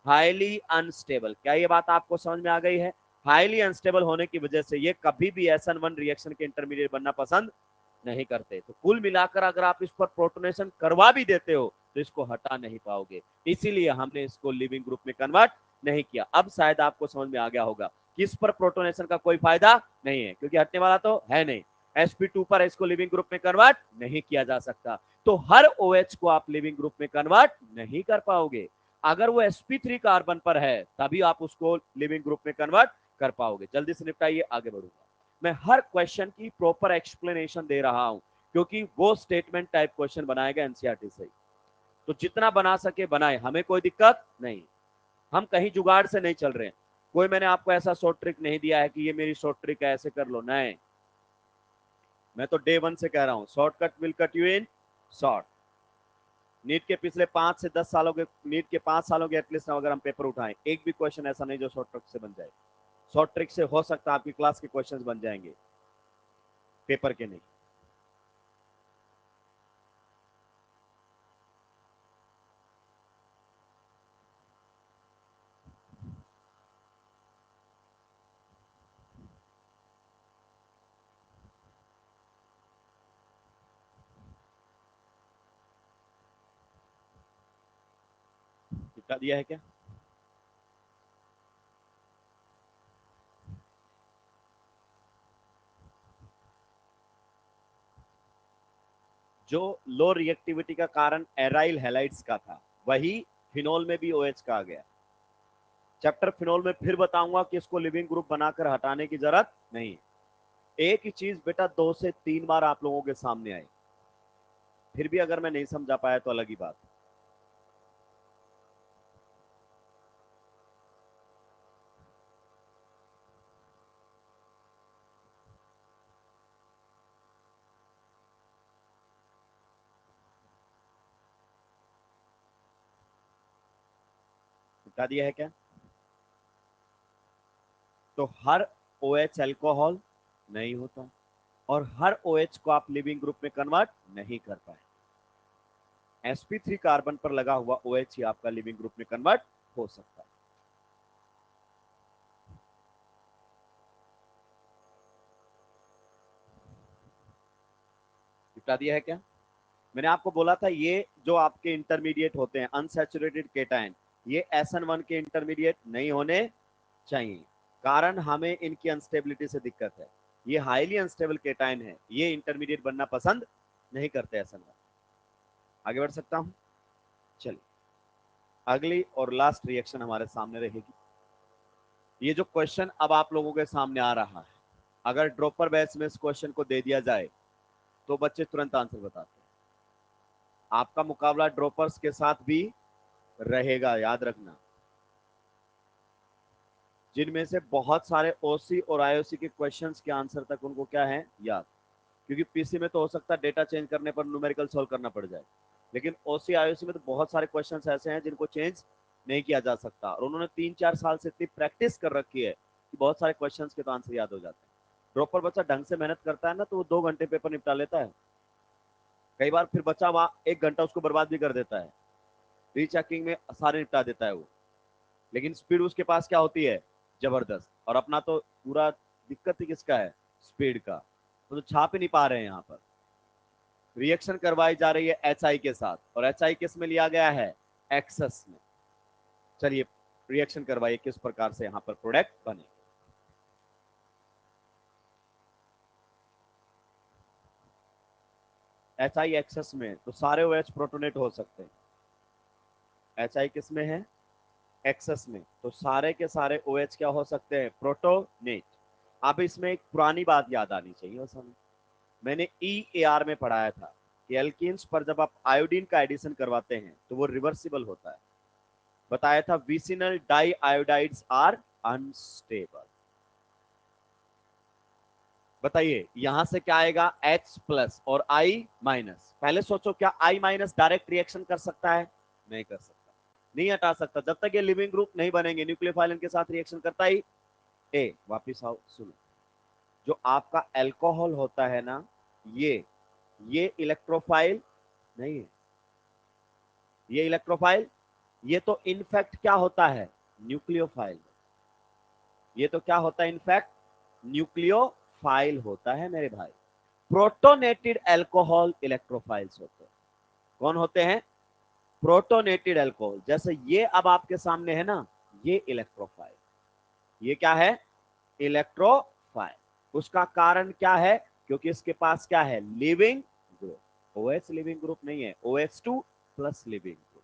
हाईली अनस्टेबल। क्या ये बात आपको समझ में आ गई है, हाईली अनस्टेबल होने की वजह से ये कभी भी SN1 रिएक्शन के इंटरमीडिएट बनना पसंद नहीं करते। तो कुल मिलाकर अगर आप इस पर प्रोटोनेशन करवा भी देते हो तो इसको हटा नहीं पाओगे, इसीलिए हमने इसको लिविंग ग्रुप में कन्वर्ट नहीं किया। अब शायद आपको समझ में आ गया होगा कि इस पर प्रोटोनेशन का कोई फायदा नहीं है, क्योंकि हटने वाला तो है नहीं। sp2 पर इसको लिविंग ग्रुप में कन्वर्ट नहीं किया जा सकता, तो हर OH को आप लिविंग ग्रुप में कन्वर्ट नहीं कर पाओगे। अगर वो sp3 कार्बन पर है तभी आप उसको लिविंग ग्रुप में कन्वर्ट कर पाओगे। जल्दी से निपटाइए, आगे बढ़ूंगा। मैं हर क्वेश्चन की प्रॉपर एक्सप्लेनेशन दे रहा हूं क्योंकि वो स्टेटमेंट टाइप क्वेश्चन बनाएगा एनसीईआरटी से, तो जितना बना सके बनाए, हमें कोई दिक्कत नहीं। हम कहीं जुगाड़ से नहीं चल रहे हैं। कोई मैंने आपको ऐसा शॉर्ट ट्रिक नहीं दिया है कि ये मेरी शॉर्ट ट्रिक है ऐसे कर लो, नहीं। मैं तो डे 1 से कह रहा हूं, shortcut will cut you in short. NEET के पिछले 5 से 10 सालों के, नीट के 5 सालों के एटलीस्ट अगर हम पेपर उठाएं, एक भी क्वेश्चन ऐसा नहीं जो शॉर्ट ट्रिक से बन जाए। शॉर्ट ट्रिक से हो सकता है आपकी क्लास के क्वेश्चंस बन जाएंगे, पेपर के नहीं। निपटा दिया है क्या? जो लो रिएक्टिविटी का कारण एराइल हैलाइड्स का था, वही फिनोल में भी OH का आ गया। चैप्टर फिनोल में फिर बताऊंगा कि इसको लिविंग ग्रुप बनाकर हटाने की जरूरत नहीं है। एक ही चीज बेटा 2 से 3 बार आप लोगों के सामने आई, फिर भी अगर मैं नहीं समझा पाया तो अलग ही बात। बता दिया है क्या? तो हर OH अल्कोहल नहीं होता और हर OH को आप लिविंग ग्रुप में कन्वर्ट नहीं कर पाए। sp3 कार्बन पर लगा हुआ OH ही आपका लिविंग ग्रुप में कन्वर्ट हो सकता है। बता दिया है क्या? मैंने आपको बोला था ये जो आपके इंटरमीडिएट होते हैं अनसैचुरेटेड केटायन, ये SN1 के इंटरमीडिएट नहीं होने चाहिए, कारण हमें इनकी अनस्टेबिलिटी से दिक्कत है। ये हाईली अनस्टेबल केटायन है, ये इंटरमीडिएट बनना पसंद नहीं करते SN1। आगे बढ़ सकता हूं? चलिए, अगली और लास्ट रिएक्शन हमारे सामने रहेगी। ये जो क्वेश्चन अब आप लोगों के सामने आ रहा है, अगर ड्रॉपर बैच में इस क्वेश्चन को दे दिया जाए तो बच्चे तुरंत आंसर बताते हैं। आपका मुकाबला ड्रॉपर्स के साथ भी रहेगा, याद रखना। जिनमें से बहुत ओसी ओसी और आईओसी के क्वेश्चंस के आंसर तक उनको क्या है, याद। क्योंकि पीसी में तो हो सकता है डेटा चेंज करने पर न्यूमेरिकल सॉल्व करना पड़ जाए, लेकिन ओसी आईओसी में तो बहुत सारे क्वेश्चंस ऐसे हैं जिनको चेंज नहीं किया जा सकता, और उन्होंने 3-4 साल से इतनी प्रैक्टिस कर रखी है कि बहुत सारे क्वेश्चंस के तो आंसर याद हो जाते हैं। प्रॉपर बच्चा ढंग से मेहनत करता है ना तो वो 2 घंटे पेपर निपटा लेता है। कई बार फिर बच्चा वहां 1 घंटा उसको बर्बाद भी कर देता है, रीचेकिंग में सारे निपटा देता है वो, लेकिन स्पीड उसके पास क्या होती है, जबरदस्त। और अपना तो पूरा दिक्कत ही किसका है, स्पीड का। तो छाप ही नहीं पा रहे हैं यहाँ पर। रिएक्शन करवाई जा रही है HI के साथ, और HI किस में लिया गया है, एक्सेस में। चलिए रिएक्शन करवाइए किस प्रकार से यहाँ पर प्रोडक्ट बने। HI एक्सेस में तो सारे OH प्रोटोनेट हो सकते हैं। HI किस में है, एक्सेस में, तो सारे के सारे OH क्या हो सकते हैं, प्रोटोनेट। अब इसमें एक पुरानी बात याद आनी चाहिए असल में, मैंने EAR में पढ़ाया था कि एल्कीन्स पर जब आप आयोडीन का एडिशन करवाते हैं तो वो रिवर्सिबल होता है। बताया था vicinal diiodides are unstable. बताइए यहां से क्या आएगा, H प्लस और I माइनस। पहले सोचो क्या I माइनस डायरेक्ट रिएक्शन कर सकता है, नहीं कर सकता, नहीं हटा सकता। जब तक ये लिविंग ग्रुप नहीं बनेंगे न्यूक्लियोफाइल इनके साथ रिएक्शन करता ही। ए वापिस आओ सुनो, जो आपका अल्कोहल होता है ना, ये इलेक्ट्रोफाइल नहीं है, ये इलेक्ट्रोफाइल, ये तो इनफैक्ट क्या होता है, न्यूक्लियोफाइल। ये तो क्या होता है, इनफैक्ट न्यूक्लियोफाइल होता है मेरे भाई। प्रोटोनेटेड अल्कोहल इलेक्ट्रोफाइल्स होते हैं। कौन होते हैं, प्रोटोनेटेड अल्कोहल। जैसे ये अब आपके सामने है ना, ये इलेक्ट्रोफाइल, ये क्या है, इलेक्ट्रोफाइल। उसका कारण क्या है, क्योंकि इसके पास क्या है, leaving group. OH leaving group नहीं है, OH2 प्लस लिविंग ग्रुप।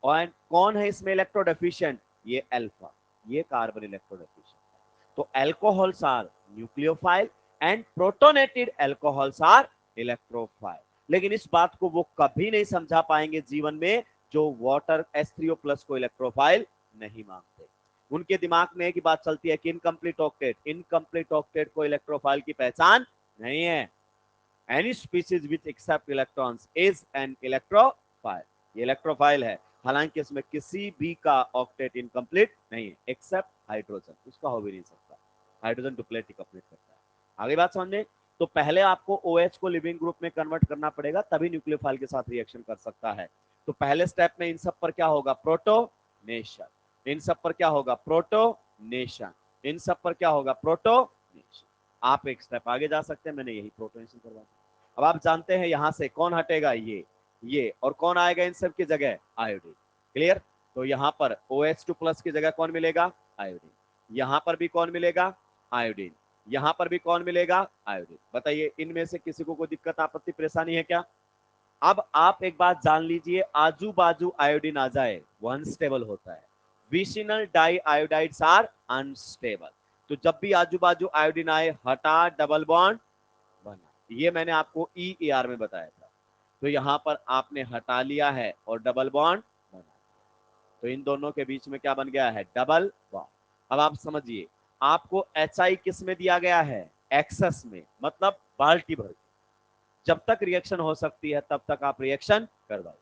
और कौन है इसमें इलेक्ट्रोडेफिशिएंट? ये अल्फा, ये कार्बन इलेक्ट्रोडेफिशिएंट। तो alcohols are nucleophile and protonated alcohols are electrophile. लेकिन इस बात को वो कभी नहीं समझा पाएंगे जीवन में जो वाटर H3O+ को इलेक्ट्रोफाइल नहीं मानते। उनके दिमाग में एक ही बात चलती है कि इनकम्प्लीट ऑक्टेट, इनकम्प्लीट ऑक्टेट को इलेक्ट्रोफाइल की पहचान नहीं है। Any species with accept electrons is an electrophile, ये इलेक्ट्रोफाइल है। हालांकि इसमें किसी भी का ऑक्टेट इनकम्प्लीट नहीं है एक्सेप्ट हाइड्रोजन, उसका हो भी नहीं सकता, हाइड्रोजन डुप्लेट ही कंप्लीट करता है। आगे बात समझे? तो पहले आपको OH को लिविंग ग्रुप में कन्वर्ट करना पड़ेगा, तभी न्यूक्लियोफाइल के साथ रिएक्शन कर सकता है। तो पहले स्टेप में इन सब पर क्या होगा? प्रोटोनेशन। इन सब पर क्या होगा? प्रोटोनेशन। इन सब पर क्या होगा? प्रोटोनेशन। आप एक स्टेप आगे जा सकते हैं, मैंने यही प्रोटोनेशन करवा दिया। अब आप जानते हैं यहां से कौन हटेगा? ये और कौन आएगा इन सब की जगह? आयोडीन। क्लियर? तो यहां पर OH2+ की जगह कौन मिलेगा? आयोडीन। यहां पर भी कौन मिलेगा? आयोडीन। यहां पर भी कौन मिलेगा? आयोडीन। बताइए इनमें से किसी को कोई दिक्कत, आपत्ति, परेशानी है क्या? अब आप एक बात जान लीजिए, आजू बाजू आयोडीन आ जाए वो अनस्टेबल होता है। Vicinal diiodides are unstable. तो जब भी आजू बाजू आयोडीन आए, हटा, डबल बॉन्ड बना। ये मैंने आपको EAR में बताया था। तो यहां पर आपने हटा लिया है और डबल बॉन्ड बना, तो इन दोनों के बीच में क्या बन गया है? Double bond. अब आप समझिए, आपको HI किस में दिया गया है? एक्सेस में, मतलब बाल्टी भर। जब तक रिएक्शन हो सकती है तब तक आप रिएक्शन करवाइए।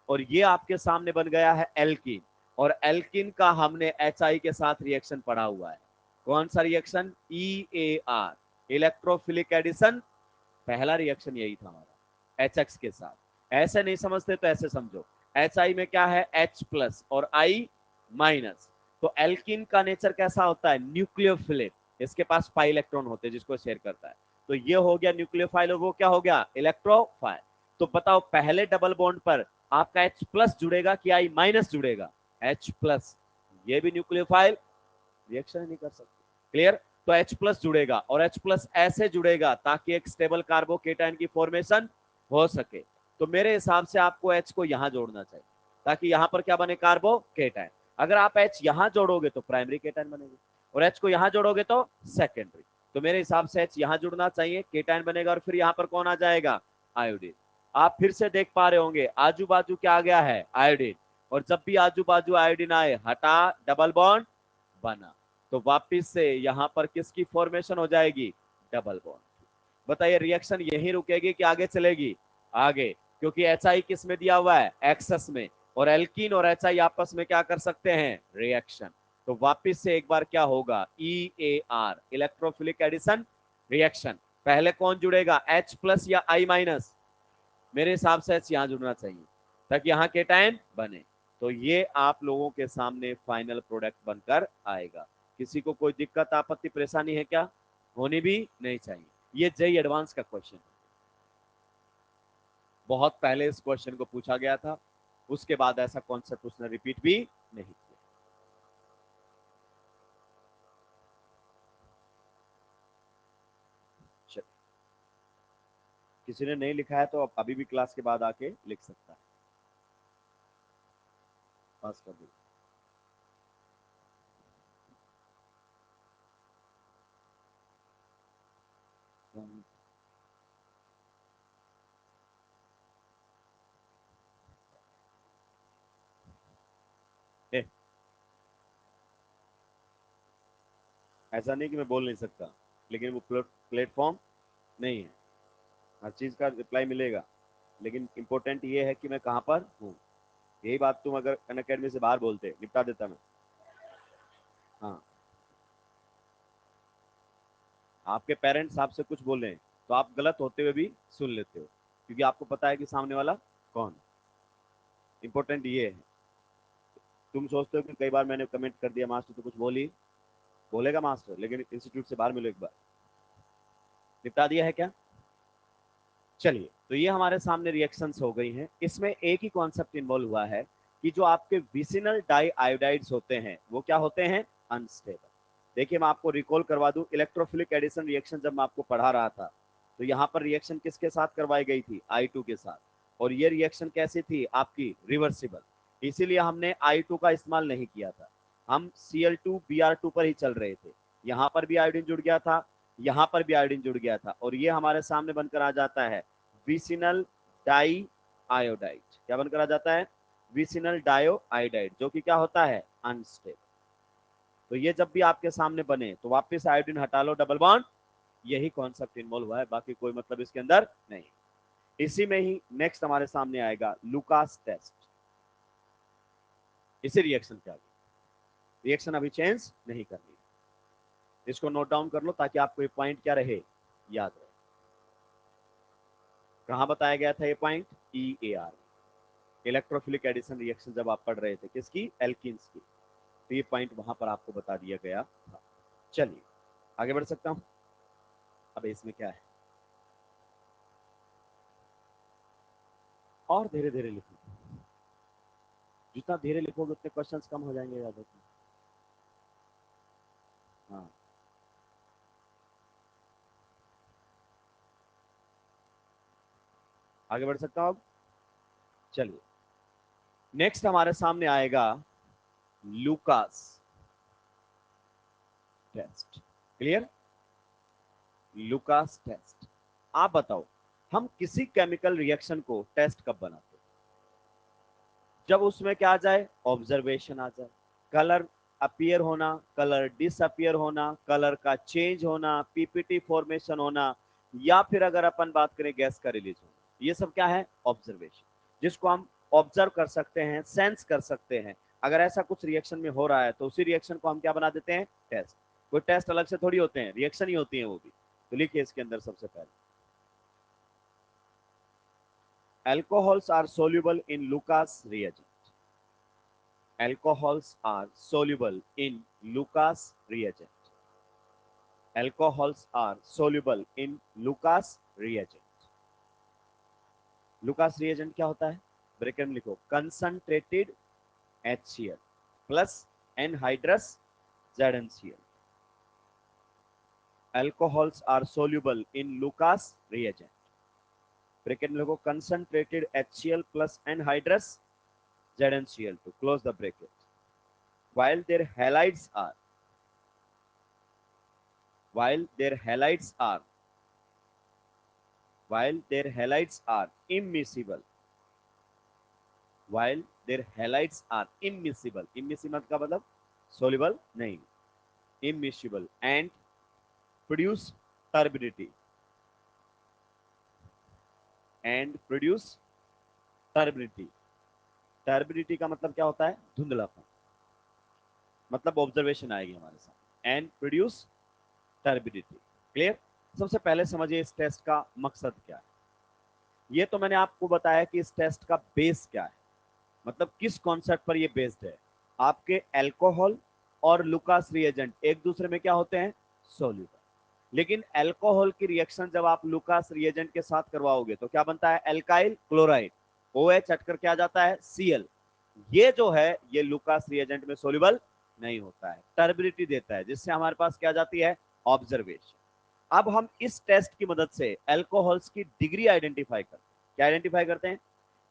और ये आपके सामने बन गया है एल्कीन, और एल्कीन का हमने HI के साथ रिएक्शन पढ़ा हुआ है। कौन सा रिएक्शन? EAR, electrophilic addition. पहला रिएक्शन यही था हमारा HX के साथ। ऐसे नहीं समझते तो ऐसे समझो, HI में क्या है? H+ और I-। तो एल्कीन का नेचर कैसा होता है? न्यूक्लियोफिलिक। इसके पास पाई इलेक्ट्रॉन होते हैं जिसको शेयर करता है। तो ये हो गया न्यूक्लियोफाइल, और वो क्या हो गया? इलेक्ट्रोफाइल। तो बताओ पहले डबल बॉन्ड पर आपका H+ जुड़ेगा कि I- जुड़ेगा? H+। ये भी न्यूक्लियोफाइल रिएक्शन नहीं कर सकते। क्लियर? तो H+ जुड़ेगा, और H+ ऐसे जुड़ेगा ताकि एक स्टेबल कार्बोकेटाइन की फॉर्मेशन हो सके। तो मेरे हिसाब से आपको H को यहां जोड़ना चाहिए ताकि यहां पर क्या बने? कार्बोकेटाइन। अगर आप H यहां जोड़ोगे तो प्राइमरी केटाइन बनेगी, और H को यहां जोड़ोगे तो सेकेंडरी। तो मेरे हिसाब से H यहां जुड़ना चाहिए, केटाइन बनेगा, और फिर यहां पर कौन आ जाएगा? आयोडीन। आप फिर से देख पा रहे होंगे आजू बाजू क्या आ गया है? आयोडीन। और जब भी आजू बाजू आयोडीन आए, हटा, डबल बॉन्ड बना। तो वापिस से यहां पर किसकी फॉर्मेशन हो जाएगी? Double bond. बताइए रिएक्शन यहीं रुकेगी कि आगे चलेगी? आगे, क्योंकि HI किस में दिया हुआ है? एक्सेस में। और एल्कीन और HI आपस में क्या कर सकते हैं? रिएक्शन। तो वापिस से एक बार क्या होगा? EAR, electrophilic addition reaction. पहले कौन जुड़ेगा? H+ या I-? मेरे हिसाब से H यहां जुड़ना चाहिए ताकि यहां केटायन बने। तो ये आप लोगों के सामने फाइनल प्रोडक्ट बनकर आएगा। किसी को कोई दिक्कत, आपत्ति, परेशानी है क्या? होनी भी नहीं चाहिए। ये JEE एडवांस का क्वेश्चन है, बहुत पहले इस क्वेश्चन को पूछा गया था, उसके बाद ऐसा कॉन्सेप्ट उसने रिपीट भी नहीं किया। किसी ने नहीं लिखा है तो अभी भी क्लास के बाद आके लिख सकता है, पास कर दीजिए। ए, ऐसा नहीं कि मैं बोल नहीं सकता, लेकिन वो प्लेटफॉर्म नहीं है। हर चीज का रिप्लाई मिलेगा, लेकिन इंपॉर्टेंट ये है कि मैं कहाँ पर हूँ। यही बात तुम अगर अनअकैडमी से बाहर बोलते, निपटा देता मैं। हाँ, आपके पेरेंट्स आपसे कुछ बोल रहे हैं तो आप गलत होते हुए भी सुन लेते हो, क्योंकि आपको पता है कि सामने वाला कौन है। इंपॉर्टेंट ये है। तुम सोचते हो कि कई बार मैंने कमेंट कर दिया मास्टर तो कुछ बोली, बोलेगा मास्टर, लेकिन इंस्टीट्यूट से बाहर मिलो एक बार। निपटा दिया है क्या? चलिए, तो ये हमारे सामने रिएक्शंस हो गई हैं। इसमें एक ही कॉन्सेप्ट इन्वॉल्व हुआ है कि जो आपके विसिनल डाई आयोडाइड्स होते हैं वो क्या होते हैं? अनस्टेबल। देखिए मैं आपको रिकॉल करवा दूं, इलेक्ट्रोफिलिक एडिशन रिएक्शन जब मैं आपको पढ़ा रहा था तो यहाँ पर रिएक्शन किसके साथ करवाई गई थी? I2 के साथ। और ये रिएक्शन कैसी थी? आपकी रिवर्सिबल। इसीलिए हमने I2 का इस्तेमाल नहीं किया था, हम Cl2Br2 पर ही चल रहे थे। यहां पर भी आयोडीन जुड़ गया था, यहां पर भी आयोडीन जुड़ गया था, और ये हमारे सामने बनकर आ जाता है विसिनल डाई आयोडाइड। क्या बनकर आ जाता है? विसिनल डायो आयोडाइड, जो कि क्या होता है? अनस्टेबल। तो ये जब भी आपके सामने बने तो वापस आयोडीन हटा लो, डबल बॉन्ड, यही कॉन्सेप्ट इन्वॉल्व हुआ है, बाकी कोई मतलब इसके अंदर नहीं। इसी में ही नेक्स्ट हमारे सामने आएगा लुकास टेस्ट। इसी रिएक्शन के आगे रिएक्शन अभी चेंज नहीं करनी, इसको नोट डाउन कर लो ताकि आपको ये पॉइंट क्या रहे, याद रहे। कहां बताया गया था ये point? EAR, electrophilic addition reaction, जब आप पढ़ रहे थे किसकी? एल्किन्स की, तो ये पॉइंट वहां पर आपको बता दिया गया था। चलिए आगे बढ़ सकता हूं। अब इसमें क्या है, और धीरे धीरे लिखो, जितना धीरे लिखोगे उतने क्वेश्चंस कम हो जाएंगे, याद रखना। हाँ, आगे बढ़ सकता हूं अब। चलिए नेक्स्ट हमारे सामने आएगा Lucas test. Clear? Lucas test. आप बताओ, हम किसी केमिकल रिएक्शन को टेस्ट कब बनाते हैं? जब उसमें क्या आ जाए? ऑब्जर्वेशन आ जाए, कलर अपीयर होना, कलर डिसअपियर होना, कलर का चेंज होना, पीपीटी फॉर्मेशन होना, या फिर अगर अपन बात करें गैस का रिलीज होना, ये सब क्या है? ऑब्जर्वेशन, जिसको हम ऑब्जर्व कर सकते हैं, सेंस कर सकते हैं। अगर ऐसा कुछ रिएक्शन में हो रहा है तो उसी रिएक्शन को हम क्या बना देते हैं? टेस्ट। कोई टेस्ट अलग से थोड़ी होते हैं, रिएक्शन ही होती है वो भी। तो लिखिए इसके अंदर सबसे पहले, alcohols are soluble in Lucas reagent. Alcohols are soluble in Lucas reagent. Alcohols are soluble in Lucas reagent. Lucas reagent क्या होता है? ब्रैकेट में लिखो, concentrated HCl plus anhydrous ZnCl. Alcohols are soluble in Lucas reagent. Bracket में लिखो, concentrated HCl plus anhydrous ZnCl to close the bracket. While their halides are while their halides are while their halides are immiscible while their halides are immiscible का मतलब soluble नहीं, immiscible and produce turbidity turbidity का मतलब क्या होता है? धुंधलापन, मतलब observation आएगी हमारे साथ, एंड प्रोड्यूस टर्बिडिटी। क्लियर? सबसे पहले समझिए इस टेस्ट का मकसद क्या है। ये तो मैंने आपको बताया कि इस टेस्ट का बेस क्या है, मतलब किस कॉन्सेप्ट पर ये बेस्ड है। आपके अल्कोहल और लुकास रिएजेंट एक दूसरे में क्या होते हैं? सोल्यूबल। लेकिन अल्कोहल की रिएक्शन जब आप लुकास रिएजेंट के साथ करवाओगे तो क्या बनता है? अल्काइल क्लोराइड, OH हटकर क्या जाता है? Cl। ये जो है ये लुकास रिएजेंट में सोल्यूबल नहीं होता है, टर्बिडिटी देता है, जिससे हमारे पास क्या जाती है? ऑब्जर्वेशन। अब हम इस टेस्ट की मदद से अल्कोहल्स की डिग्री आइडेंटिफाई करते हैं। क्या आइडेंटिफाई करते हैं?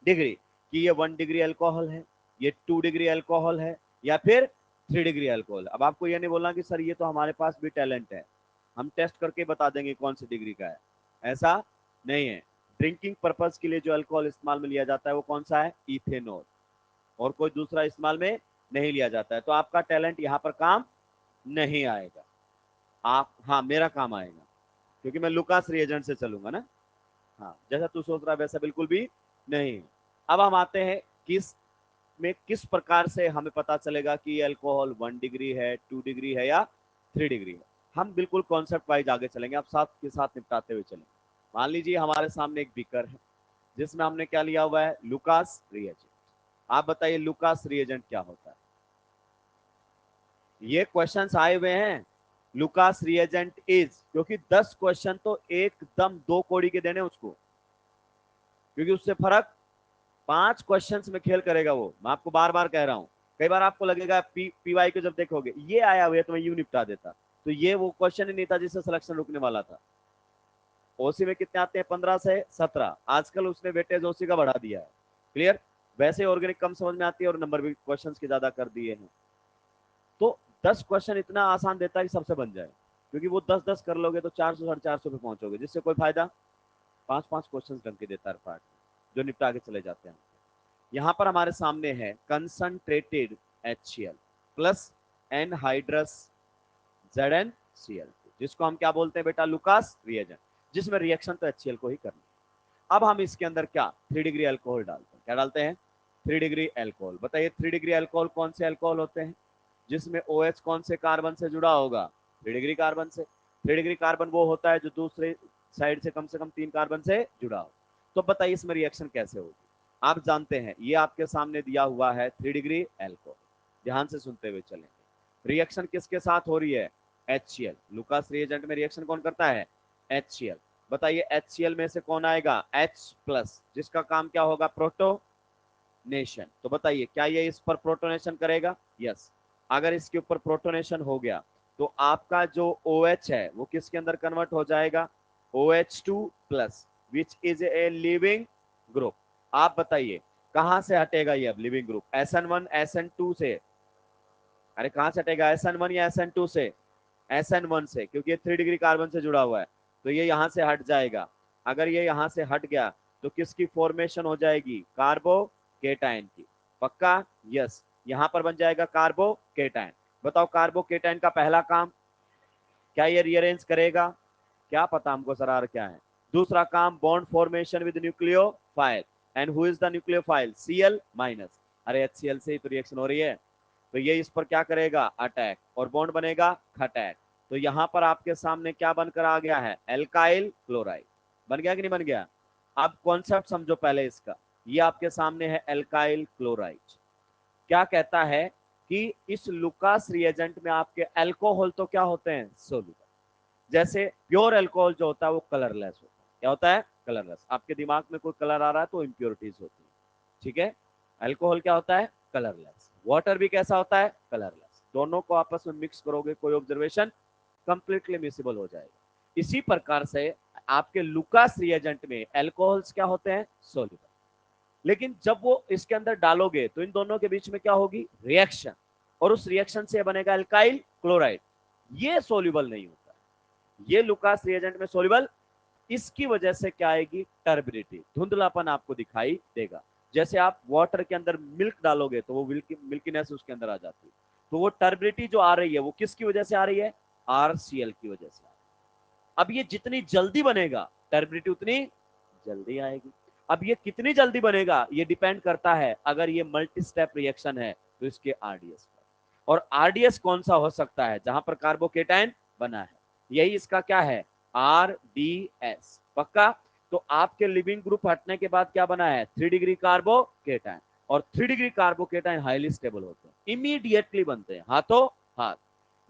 डिग्री, कि ये 1 डिग्री अल्कोहल है, ये 2 डिग्री अल्कोहल है, या फिर 3 डिग्री अल्कोहल। अब आपको ये नहीं बोलना कि सर ये तो हमारे पास भी टैलेंट है, हम टेस्ट करके बता देंगे कौन सी डिग्री का है, ऐसा नहीं है। ड्रिंकिंग पर्पज के लिए जो अल्कोहल इस्तेमाल में लिया जाता है वो कौन सा है? इथेनॉल, और कोई दूसरा इस्तेमाल में नहीं लिया जाता है। तो आपका टैलेंट यहाँ पर काम नहीं आएगा। आप, हाँ मेरा काम आएगा, क्योंकि मैं लुकास रिएजेंट से चलूंगा ना। हाँ, जैसा तू सोच रहा है वैसा बिल्कुल भी नहीं। अब हम आते हैं किस में, किस प्रकार से हमें पता चलेगा कि अल्कोहल 1 डिग्री है, 2 डिग्री है या 3 डिग्री है। हम बिल्कुल कॉन्सेप्ट वाइज आगे चलेंगे, आप साथ के साथ निपटाते हुए चलेंगे। मान लीजिए हमारे सामने एक बीकर है जिसमें हमने क्या लिया हुआ है? Lucas reagent. आप बताइए लुकास रिएजेंट क्या होता है? ये क्वेश्चंस आए हुए हैं, लुकास रिएजेंट इज, क्योंकि 10 क्वेश्चन तो एकदम 2 कोड़ी के देने उसको, क्योंकि उससे फर्क 5 क्वेश्चंस में खेल करेगा वो। मैं आपको बार बार कह रहा हूं, कई बार आपको लगेगा पीवाई को जब देखोगे ये आया हुआ है तो मैं यूं निपटा देता, तो ये वो क्वेश्चन ही नहीं था जिससे सिलेक्शन रुकने वाला था। ओसी में कितने आते हैं? 15 से 17। आजकल उसने वेटेज ओसी का बढ़ा दिया है। क्लियर? वैसे ऑर्गेनिक कम समझ में आती है और नंबर भी क्वेश्चंस के ज्यादा कर दिए हैं। तो 10 क्वेश्चन इतना आसान देता है कि सबसे बन जाए, क्योंकि वो 10-10 कर लोगे तो 400 450 पे पहुंचोगे, जिससे कोई फायदा। 5-5 क्वेश्चन ढंग के देता है पार्ट, जो निपटा के चले जाते हैं। यहाँ पर हमारे सामने है concentrated HCl plus anhydrous ZnCl, जिसको हम क्या बोलते हैं बेटा, लुकास रिएजेंट, जिसमें रिएक्शन तो HCl को ही करनी है। अब हम इसके अंदर क्या 3 डिग्री अल्कोहल डालते हैं, क्या डालते हैं 3 डिग्री अल्कोहल। बताइए 3 डिग्री अल्कोहल कौन से अल्कोहल होते हैं, जिसमें OH कौन से कार्बन से जुड़ा होगा, 3 डिग्री कार्बन से। 3 डिग्री कार्बन वो होता है जो दूसरे साइड से कम 3 कार्बन से जुड़ा हो। तो बताइए इसमें रिएक्शन कैसे होगी। आप जानते हैं ये आपके सामने दिया हुआ है 3 डिग्री अल्कोहल, ध्यान से सुनते हुए चलेंगे। रिएक्शन किसके साथ हो रही है, HCl। लुकास रिएजेंट में रिएक्शन कौन करता है, HCl। बताइए HCl में से कौन आएगा, H+, जिसका काम क्या होगा, प्रोटोनेशन। तो बताइए क्या ये इस पर प्रोटोनेशन करेगा, यस। अगर इसके ऊपर प्रोटोनेशन हो गया तो आपका जो OH है वो किसके अंदर कन्वर्ट हो जाएगा, OH2+, which is a leaving group. आप बताइए कहां से हटेगा ये अब लिविंग ग्रुप, SN1 SN2 से। अरे कहां से हटेगा, SN1 या SN2 से, SN1 से, क्योंकि ये 3 डिग्री कार्बन से जुड़ा हुआ है, तो ये यहां से हट जाएगा। अगर ये यहां से हट गया तो किसकी फॉर्मेशन हो जाएगी, कार्बोकेटाइन की। पक्का, यस। यहां पर बन जाएगा कार्बोकेटाइन। बताओ कार्बोकेटाइन का पहला काम क्या, ये रीअरेंज करेगा, क्या पता हमको सरार क्या है। दूसरा काम bond formation with nucleophile, and who is the nucleophile, Cl-। अरे HCl से ही तो रिएक्शन हो रही है, तो ये इस पर क्या करेगा, अटैक, और बॉन्ड बनेगा खटैक। तो यहां पर आपके सामने क्या बनकर आ गया है, एल्काइल क्लोराइड। बन गया कि नहीं बन गया। अब कॉन्सेप्ट समझो पहले इसका, ये आपके सामने है एल्काइल क्लोराइड। क्या कहता है कि इस लुकास रिएजेंट में आपके अल्कोहल तो क्या होते हैं, सोल्यूबल। जैसे प्योर अल्कोहल जो होता है वो कलरलेस होता है, क्या होता है, कलरलेस। आपके दिमाग में कोई कलर आ रहा है तो इंप्योरिटीज होती है, ठीक है। अल्कोहल क्या होता है, कलरलेस। वाटर भी कैसा होता है, कलरलेस। दोनों को आपस में मिक्स करोगे कोई ऑब्जर्वेशन, कंप्लीटली मिसिबल हो जाएगा। इसी प्रकार से आपके लुकास रिएजेंट में अल्कोहल्स क्या होते हैं, सोल्यूबल। लेकिन जब वो इसके अंदर डालोगे तो इन दोनों के बीच में क्या होगी, रिएक्शन, और उस रिएक्शन से बनेगा अल्काइल क्लोराइड। ये सोल्यूबल नहीं होता, ये लुकास रिएजेंट में सोल्यूबल। इसकी वजह से क्या आएगी, टर्बिडिटी, धुंधलापन आपको दिखाई देगा। जैसे आप वाटर के अंदर मिल्क डालोगे तो वो मिल्कीनेस उसके अंदर आ जाती है। तो वो टर्बिडिटी जो आ रही है वो किसकी वजह से आ रही है, RCl की वजह से। अब ये जितनी जल्दी बनेगा टर्बिडिटी उतनी जल्दी आएगी। अब ये कितनी जल्दी बनेगा ये डिपेंड करता है, अगर ये मल्टी स्टेप रिएक्शन है तो इसके RDS पर। और RDS कौन सा हो सकता है, जहां पर कार्बोकेटाइन बना है, यही इसका क्या है, RDS। पक्का। तो आपके लिविंग ग्रुप हटने के बाद क्या बना है, 3 डिग्री कार्बोकेटाइन। और 3 डिग्री कार्बोकेटाइन हाईली स्टेबल होते हैं, इमीडिएटली बनते हैं, हाथों हाथ,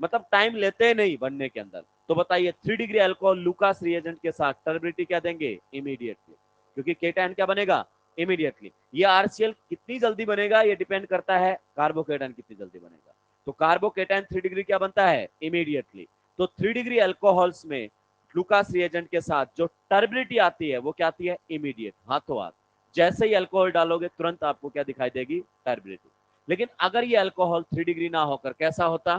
मतलब टाइम लेते नहीं बनने के अंदर। तो बताइए 3 डिग्री अल्कोहल लुकास रिएजेंट के साथ टर्बिडिटी क्या देंगे, इमीडिएटली, क्योंकि केटायन क्या बनेगा, इमीडिएटली। ये RCl कितनी जल्दी बनेगा ये डिपेंड करता है कार्बोकेटायन कितनी जल्दी बनेगा। तो कार्बोकेटायन 3 डिग्री क्या बनता है, इमीडिएटली। तो 3 डिग्री अल्कोहल्स में लुकास रिएजेंट के साथ जो टर्बिडिटी आती है वो क्या आती है, इमीडिएट, हाथों हाथ। जैसे ही अल्कोहल डालोगे तुरंत आपको क्या दिखाई देगी, टर्बिडिटी। लेकिन अगर ये अल्कोहल 3 डिग्री ना होकर कैसा होता,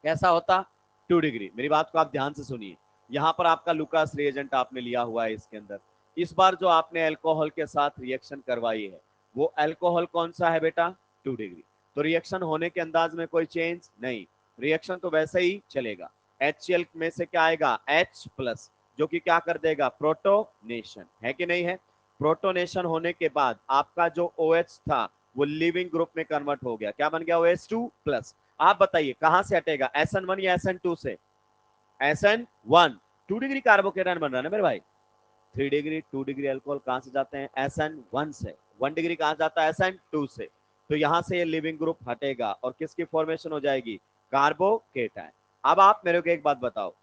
कैसा होता, 2 डिग्री। मेरी बात को आप ध्यान से सुनिए। यहां पर आपका लुकास रिएजेंट आपने लिया हुआ है, इसके अंदर इस बार जो आपने अल्कोहल के साथ रिएक्शन करवाई है वो अल्कोहल कौन सा है बेटा, 2 डिग्री। तो रिएक्शन होने के अंदाज में कोई चेंज नहीं, रिएक्शन तो वैसे ही चलेगा। HCl में से क्या आएगा, H+, जो कि क्या कर देगा, प्रोटोनेशन, है कि नहीं है। प्रोटोनेशन होने के बाद आपका जो OH था वो लिविंग ग्रुप में कन्वर्ट हो गया, क्या बन गया, OH2+। आप बताइए कहां से हटेगा, SN1 या SN2 से, SN1। 2 डिग्री कार्बोकेटायन बन रहा है ना मेरे भाई, 3 डिग्री 2 डिग्री अल्कोहल कहां से जाते हैं, SN1 से। 1 डिग्री कहां जाता है, SN2 से। तो यहां से ये लिविंग ग्रुप हटेगा और किसकी फॉर्मेशन हो जाएगी, कार्बोकेटायन। अब आप मेरे को एक बात बताओ,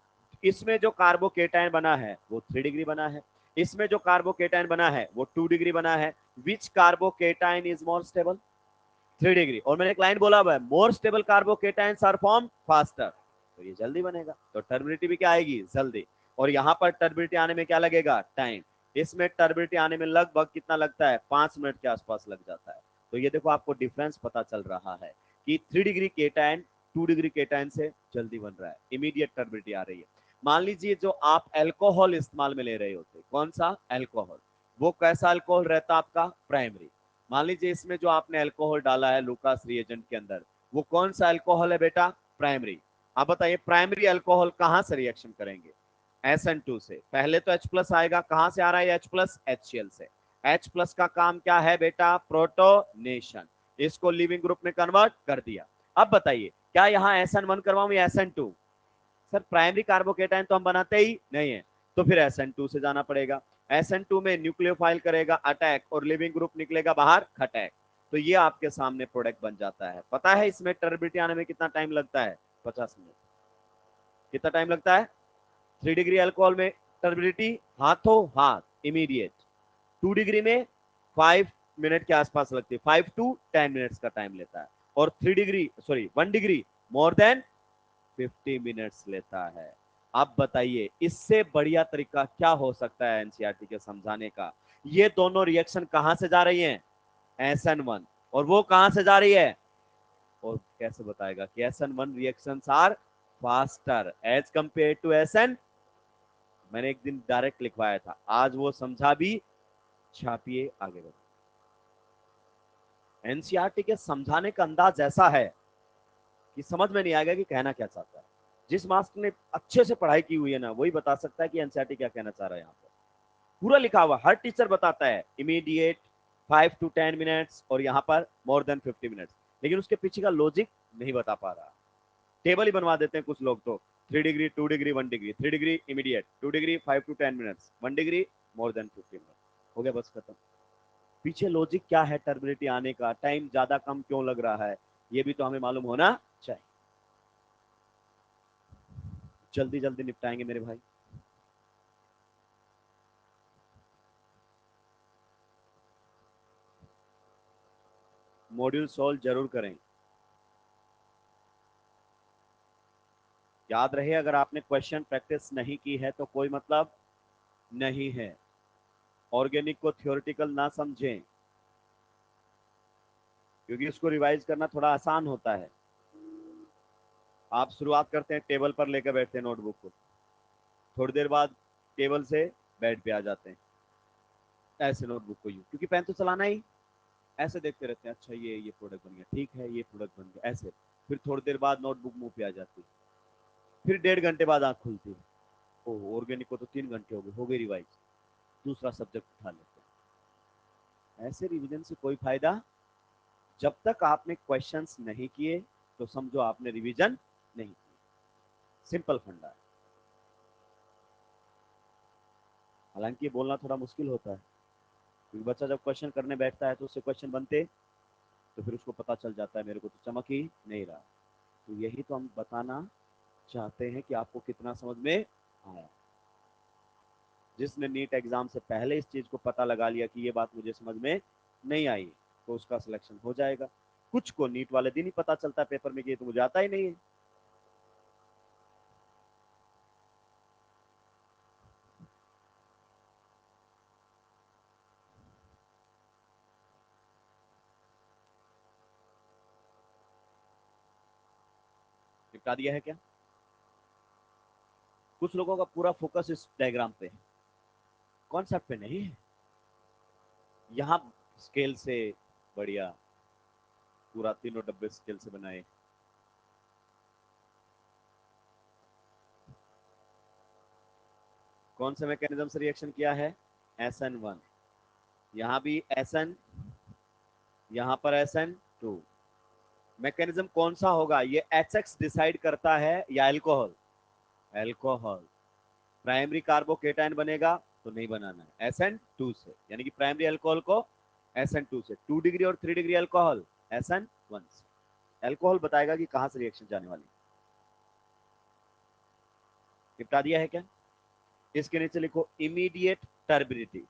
इसमें जो कार्बोकेटायन बना है वो 3 डिग्री बना है, इसमें जो कार्बोकेटायन बना है वो 2 डिग्री बना है। Which carbocation is more stable, 3 degree. और मैंने एक लाइन बोला हुआ है, more stable carbocations are form faster, तो ये जल्दी बनेगा। तो टर्बिडिटी भी क्या आएगी, जल्दी। और यहां पर टर्बिडिटी आने में क्या लगेगा, टाइम। इसमें टर्बिडिटी आने में लगभग कितना लगता है, 5 मिनट के आसपास लग जाता है। तो ये देखो आपको डिफरेंस पता चल रहा है कि 3 डिग्री केटायन 2 डिग्री केटायन से जल्दी बन रहा है, इमीडिएट टर्बिडिटी आ रही है। मान लीजिए जो आप अल्कोहल इस्तेमाल में ले रहे होते, कौन सा अल्कोहल, वो कैसा अल्कोहल रहता आपका, प्राइमरी। मान लीजिए इसमें जो आपने अल्कोहल डाला है लुकास रिएजेंट के अंदर, वो कौन सा अल्कोहल है बेटा, प्राइमरी। आप बताइए प्राइमरी अल्कोहल कहां से रिएक्शन करेंगे, SN2 से। पहले तो H प्लस आएगा, कहां से आ रहा है H प्लस, HCl से। H प्लस का काम क्या है बेटा, प्रोटोनेशन, इसको लिविंग ग्रुप में कन्वर्ट कर दिया। अब बताइए क्या यहाँ SN1 करवाऊं या SN2, सर प्राइमरी कार्बोकेटाइन तो हम बनाते ही नहीं है, तो फिर SN2 से जाना पड़ेगा। SN2 में न्यूक्लियोफाइल करेगा अटैक और लिविंग ग्रुप निकलेगा बाहर खटैक, तो ये आपके सामने प्रोडक्ट बन जाता है। पता है इसमें टर्बिडिटी आने में कितना टाइम लगता है, 50 मिनट। कितना टाइम लगता है, 3 डिग्री अल्कोहल में टर्बिडिटी हाथों हाथ इमीडिएट, 2 डिग्री में 5 मिनट के आसपास लगती है, 5 to 10 मिनट्स का टाइम लेता है, और 1 डिग्री मोर देन 50 मिनट्स लेता है। अब बताइए इससे बढ़िया तरीका क्या हो सकता है एनसीईआरटी के समझाने का। ये दोनों रिएक्शन कहां से जा रही हैं, SN1, और वो कहां से जा रही है, और कैसे बताएगा कि SN1 reactions are faster as compare to SN। मैंने एक दिन डायरेक्ट लिखवाया था, आज वो समझा भी, छापिए आगे बढ़ो। एनसीईआरटी के समझाने का अंदाज ऐसा है कि समझ में नहीं आएगा कि कहना क्या चाहता है। जिस मास्टर ने अच्छे से पढ़ाई की हुई है ना, वही बता सकता है कि एनसीईआरटी क्या कहना चाह रहा है। यहाँ पर पूरा लिखा हुआ, हर टीचर बताता है इमीडिएट 5 to 10 मिनट्स, और यहाँ पर मोर देन 50 मिनट्स, लेकिन उसके पीछे का लॉजिक नहीं बता पा रहा। टेबल ही बनवा देते हैं कुछ लोग तो, 3 degree 2 degree 1 degree, 3 degree immediate, 2 degree 5 to 10 minutes, 1 degree more than 50 minute, हो गया बस खत्म। पीछे लॉजिक क्या है टर्बिडिटी आने का, टाइम ज्यादा कम क्यों लग रहा है, ये भी तो हमें मालूम होना चाहिए। जल्दी जल्दी निपटाएंगे मेरे भाई। मॉड्यूल सॉल्व जरूर करें। याद रहे अगर आपने क्वेश्चन प्रैक्टिस नहीं की है तो कोई मतलब नहीं है। ऑर्गेनिक को थियोरेटिकल ना समझें, क्योंकि उसको रिवाइज करना थोड़ा आसान होता है। आप शुरुआत करते हैं टेबल पर लेकर बैठते हैं नोटबुक को, थोड़ी देर बाद टेबल से बेड पे आ जाते हैं, ऐसे नोटबुक को यूं, क्योंकि पेन तो चलाना ही, ऐसे देखते रहते हैं, अच्छा ये प्रोडक्ट बन गया, ठीक है ये प्रोडक्ट बन गया, ऐसे। फिर थोड़ी देर बाद नोटबुक मुंह पे आ जाती है, फिर 1.5 घंटे बाद आंख खुलती है, ओह ऑर्गेनिक को तो 3 घंटे हो गए रिवाइज, दूसरा सब्जेक्ट उठा लेते हैं। ऐसे रिवीजन से कोई फायदा, जब तक आपने क्वेश्चंस नहीं किए तो समझो आपने रिवीजन नहीं किया। सिंपल फंडा है। हालांकि ये बोलना थोड़ा मुश्किल होता है, क्योंकि बच्चा जब क्वेश्चन करने बैठता है तो उससे क्वेश्चन बनते, तो फिर उसको पता चल जाता है मेरे को तो चमक ही नहीं रहा। तो यही तो हम बताना चाहते हैं कि आपको कितना समझ में आया। जिसने नीट एग्जाम से पहले इस चीज को पता लगा लिया कि ये बात मुझे समझ में नहीं आई, तो उसका सिलेक्शन हो जाएगा। कुछ को नीट वाले दिन ही पता चलता है पेपर में कि ये तो मुझे आता ही नहीं है। निपटा दिया है क्या? कुछ लोगों का पूरा फोकस इस डायग्राम पे है, कॉन्सेप्ट पे नहीं है। यहाँ स्केल से बढ़िया, पूरा तीनों डब्बे स्केल से बनाए। कौन से मैकेनिज्म से रिएक्शन किया है, SN1, यहाँ भी SN, यहाँ पर SN2। मैकेनिज्म कौन सा होगा, ये HX डिसाइड करता है या अल्कोहल, अल्कोहल। प्राइमरी कार्बोकेटाइन बनेगा तो नहीं बनाना है SN2 से, यानी कि प्राइमरी अल्कोहल को SN2 से, 2 डिग्री और 3 डिग्री अल्कोहल SN1 से। अल्कोहल बताएगा कि कहां से रिएक्शन जाने वाली। निपटा दिया है क्या? इसके नीचे लिखो इमीडिएट टर्बिडिटी,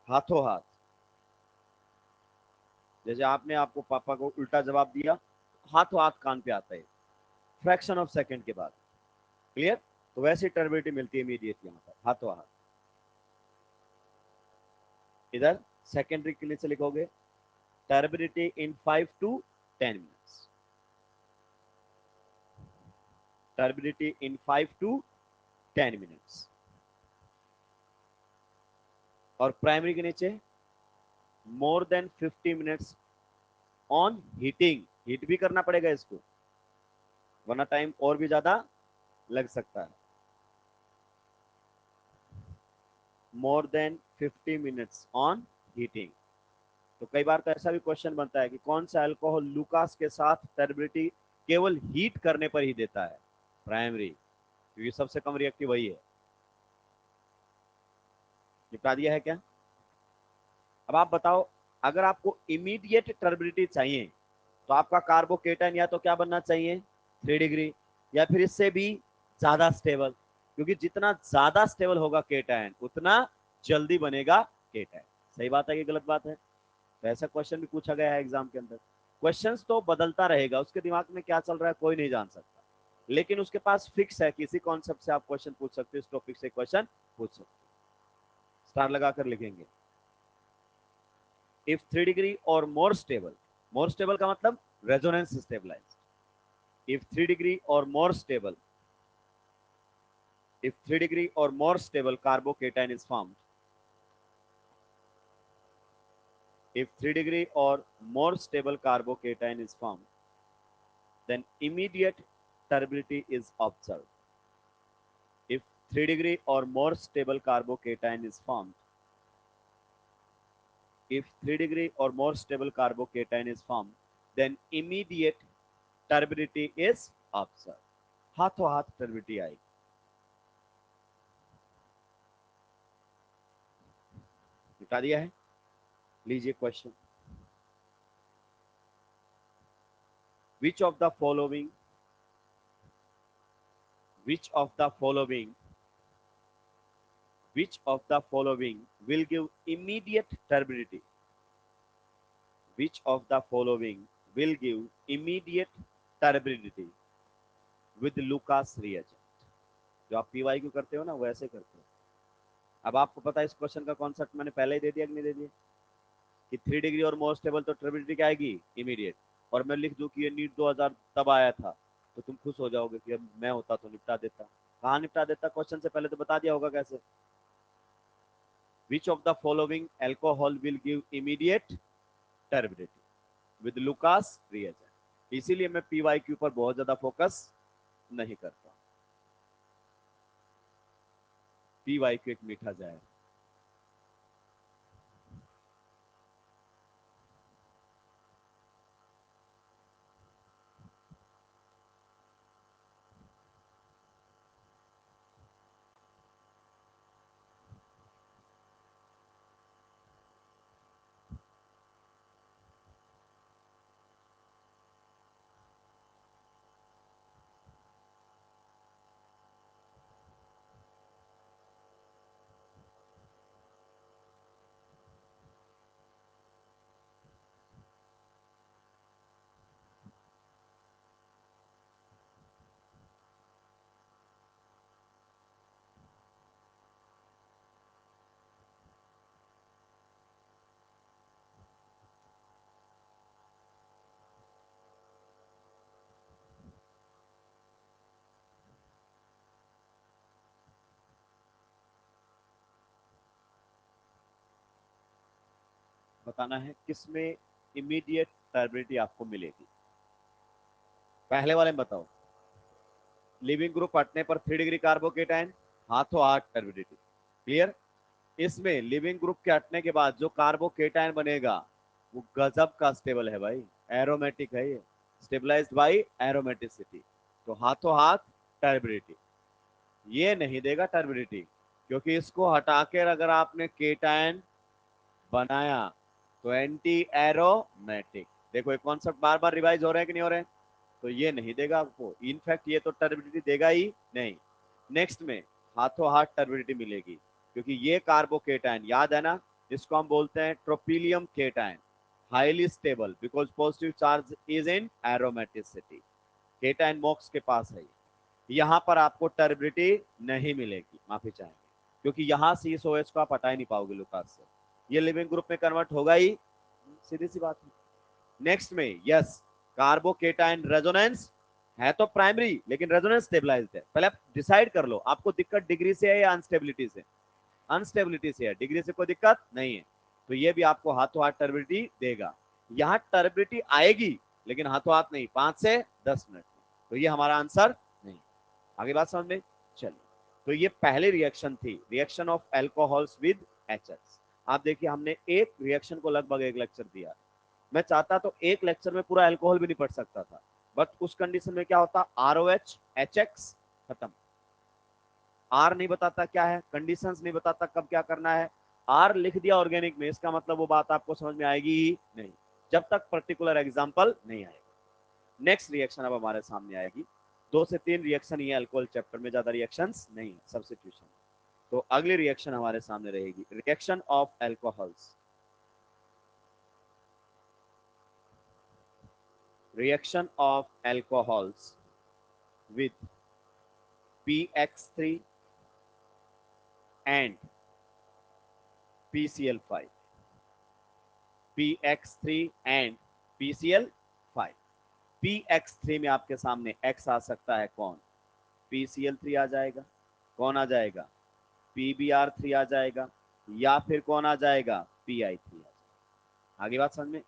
हाथों हाथ। जैसे आपने आपको पापा को उल्टा जवाब दिया, हाथों हाथ कान पे आता है, फ्रैक्शन ऑफ सेकंड के बाद। क्लियर? तो वैसी टर्बिडिटी मिलती है इमीडिएट यहाँ पर, हाथों हाथ। इधर सेकेंडरी के लिए से लिखोगे turbidity in 5 to 10 minutes, turbidity in 5 to 10 minutes. और प्राइमरी के नीचे more than 50 minutes on heating, heat भी करना पड़ेगा इसको वरना टाइम और भी ज्यादा लग सकता है। More than 50 minutes on heating. तो कई बार तो ऐसा भी क्वेश्चन बनता है कि कौन सा अल्कोहल लूकास के साथ टर्बिडिटी केवल हीट करने पर ही देता है, प्राइमरी, क्योंकि सबसे कम रिएक्टिव वही है। निपटा दिया है क्या? अब आप बताओ, अगर आपको इमीडिएट टर्बिडिटी चाहिए तो आपका कार्बोकेटाइन या तो क्या बनना चाहिए 3 डिग्री, या फिर इससे भी ज्यादा स्टेबल, क्योंकि जितना ज्यादा स्टेबल होगा केटाइन उतना जल्दी बनेगा केटाइन। सही बात है कि गलत बात है? तो ऐसा क्वेश्चन भी पूछा गया है एग्जाम के अंदर। क्वेश्चंस तो बदलता रहेगा, उसके दिमाग में क्या चल रहा है कोई नहीं जान सकता, लेकिन उसके पास फिक्स है, किसी कॉन्सेप्ट से आप क्वेश्चन पूछ सकते हो, इस टॉपिक से क्वेश्चन पूछ सकते हो। स्टार लगाकर लिखेंगे इफ 3 डिग्री और मोर स्टेबल का मतलब resonance stabilised. if 3 degree or more stable, if 3 degree or more stable carbocation is formed, if 3 degree or more stable carbocation is formed, then immediate turbidity is observed. If 3 degree or more stable carbocation is formed, if 3 degree or more stable carbocation is formed, then immediate turbidity is observed. हाथों हाथ turbidity आएगी। बता दिया है। लीजिए question, which of the following which of the following which of the following will give immediate turbidity, which of the following will give immediate turbidity with Lucas reagent? जो आप PYQ करते हो ना वो ऐसे करते हो। अब आपको पता है इस क्वेश्चन का कॉन्सेप्ट मैंने पहले ही दे दिया कि नहीं दे दिया, कि 3 डिग्री और मोर स्टेबल तो टर्बिडिटी क्या आएगी इमीडिएट, और मैं लिख दूं कि ये नीट 2000 तब आया था, तो तुम खुश हो जाओगे कि अब मैं होता तो निपटा देता। कहाँ निपटा देता, क्वेश्चन से पहले तो बता दिया होगा कैसे। Which of the following alcohol will give immediate turbidity with Lucas reagent? इसीलिए मैं PYQ पर बहुत ज्यादा फोकस नहीं करता। PYQ एक मीठा जाए। बताना है किसमें इमीडिएट टर्बिडिटी आपको मिलेगी। पहले वाले में बताओ, लिविंग ग्रुप हटने पर 3 डिग्री कार्बोकेटाइन, हाथों हाथ टर्बिडिटी। क्लियर? इसमें लिविंग ग्रुप के हटने के बाद जो कार्बोकेटाइन बनेगा वो गजब का स्टेबल है भाई, एरोमेटिक है ये, स्टेबलाइज्ड बाय एरोमेटिसिटी। तो हाथों हाथ टर्बिडिटी, ये नहीं देगा टर्बिडिटी, क्योंकि इसको हटाकर अगर आपने केटायन बनाया तो एंटी एरोमेटिक। देखो ये कॉन्सेप्ट बार बार रिवाइज हो रहे हैं कि नहीं हो रहे हैं? तो ये नहीं देगा आपको, इनफैक्ट ये तो टर्बिडिटी देगा ही नहीं। नेक्स्ट में हाथों हाथ टर्बिडिटी मिलेगी, क्योंकि ये कार्बोकेटाइन याद है ना, इसको हम बोलते हैं tropylium cation, highly stable because positive charge is in aromaticity. Cation मॉक्स के पास है, यहाँ पर आपको टर्बिडिटी नहीं मिलेगी, माफी चाहेंगे, क्योंकि यहाँ से इस OH को आप हटा ही नहीं पाओगे लुकास से। ये लिविंग ग्रुप में कन्वर्ट होगा ही, सीधी सी बात है। नेक्स्ट में यस, कार्बोकेटाइन रेजोनेंस है तो प्राइमरी, लेकिन रेजोनेंस स्टेबलाइज्ड है। पहले आप डिसाइड कर लो आपको दिक्कत डिग्री से है या अनस्टेबिलिटी से। अनस्टेबिलिटी से है, डिग्री से कोई दिक्कत नहीं है। तो ये भी आपको हाथों हाथ टर्बिलिटी देगा। यहाँ टर्बिलिटी आएगी लेकिन हाथों हाथ नहीं, 5 से 10 मिनट। तो ये हमारा आंसर नहीं। आगे बात समझ में चलिए। तो ये पहली रिएक्शन थी, reaction of alcohols with hx. आप देखिए हमने एक रिएक्शन को लगभग एक लेक्चर दिया। मैं चाहता तो एक लेक्चर में पूरा अल्कोहल भी नहीं पढ़ सकता था, बट उस कंडीशन में क्या होता, ROH HX खत्म। आर नहीं बताता क्या है, कंडीशंस नहीं बताता कब क्या करना है। आर लिख दिया ऑर्गेनिक में, इसका मतलब वो बात आपको समझ में आएगी ही नहीं जब तक पर्टिकुलर एग्जांपल नहीं आएगा। नेक्स्ट रिएक्शन अब हमारे सामने आएगी। 2 से 3 रिएक्शन ही है अल्कोहल चैप्टर में, ज्यादा रिएक्शंस नहीं है, सब्स्टिट्यूशन। तो अगली रिएक्शन हमारे सामने रहेगी, reaction of alcohols, reaction of alcohols with PX3 and PCl5, PX3 and PCl5। PX3 में आपके सामने X आ सकता है, कौन, PCl3 आ जाएगा, कौन आ जाएगा, PBr3 आ जाएगा, या फिर कौन आ जाएगा, PI3 आ जाएगा। आगे बात समझ में,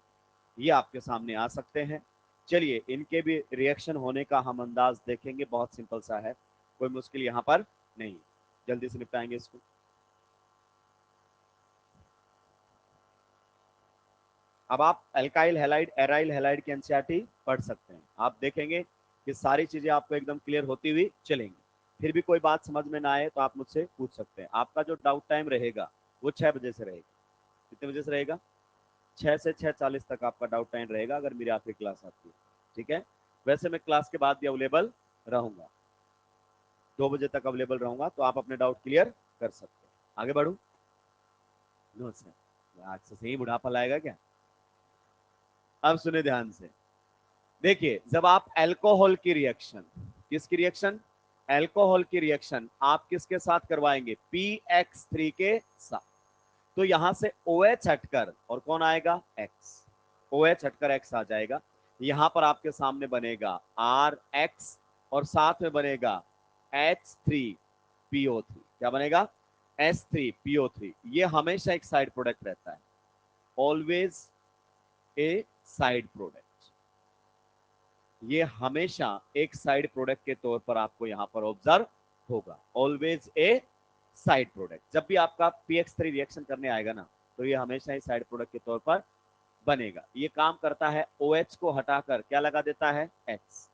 ये आपके सामने आ सकते हैं। चलिए इनके भी रिएक्शन होने का हम अंदाज देखेंगे, बहुत सिंपल सा है, कोई मुश्किल यहाँ पर नहीं, जल्दी से निपटाएंगे इसको। अब आप अल्काइल हैलाइड एराइल हैलाइड की एनसीईआरटी पढ़ सकते हैं। आप देखेंगे कि सारी चीजें आपको एकदम क्लियर होती हुई चलेंगी। फिर भी कोई बात समझ में ना आए तो आप मुझसे पूछ सकते हैं। आपका जो डाउट टाइम रहेगा वो 6 बजे से रहेगा। कितने बजे से रहेगा, 6 से 6:40 तक आपका डाउट टाइम रहेगा, अगर मेरी आखिरी क्लास आती है, ठीक है। वैसे मैं क्लास के बाद भी अवेलेबल रहूंगा, 2 बजे तक अवेलेबल रहूंगा, तो आप अपने डाउट क्लियर कर सकते हैं। आगे बढ़ू, नो सर आज से सही बुढ़ापा लाएगा क्या। अब सुने ध्यान से, देखिए जब आप अल्कोहल की रिएक्शन, किसकी रिएक्शन, अल्कोहल की रिएक्शन आप किसके साथ करवाएंगे, PX3 के साथ। तो यहां से OH हटकर और कौन आएगा, X, OH हटकर X आ जाएगा। यहां पर आपके सामने बनेगा RX और साथ में बनेगा H3PO3। क्या बनेगा, H3PO3। ये हमेशा एक साइड प्रोडक्ट रहता है, ऑलवेज ए साइड प्रोडक्ट। ये हमेशा एक साइड प्रोडक्ट के तौर पर आपको यहां पर ऑब्जर्व होगा, ऑलवेज ए साइड प्रोडक्ट। जब भी आपका PX3 रिएक्शन करने आएगा ना, तो ये हमेशा ही साइड प्रोडक्ट के तौर पर बनेगा। ये काम करता है OH को हटाकर क्या लगा देता है, X।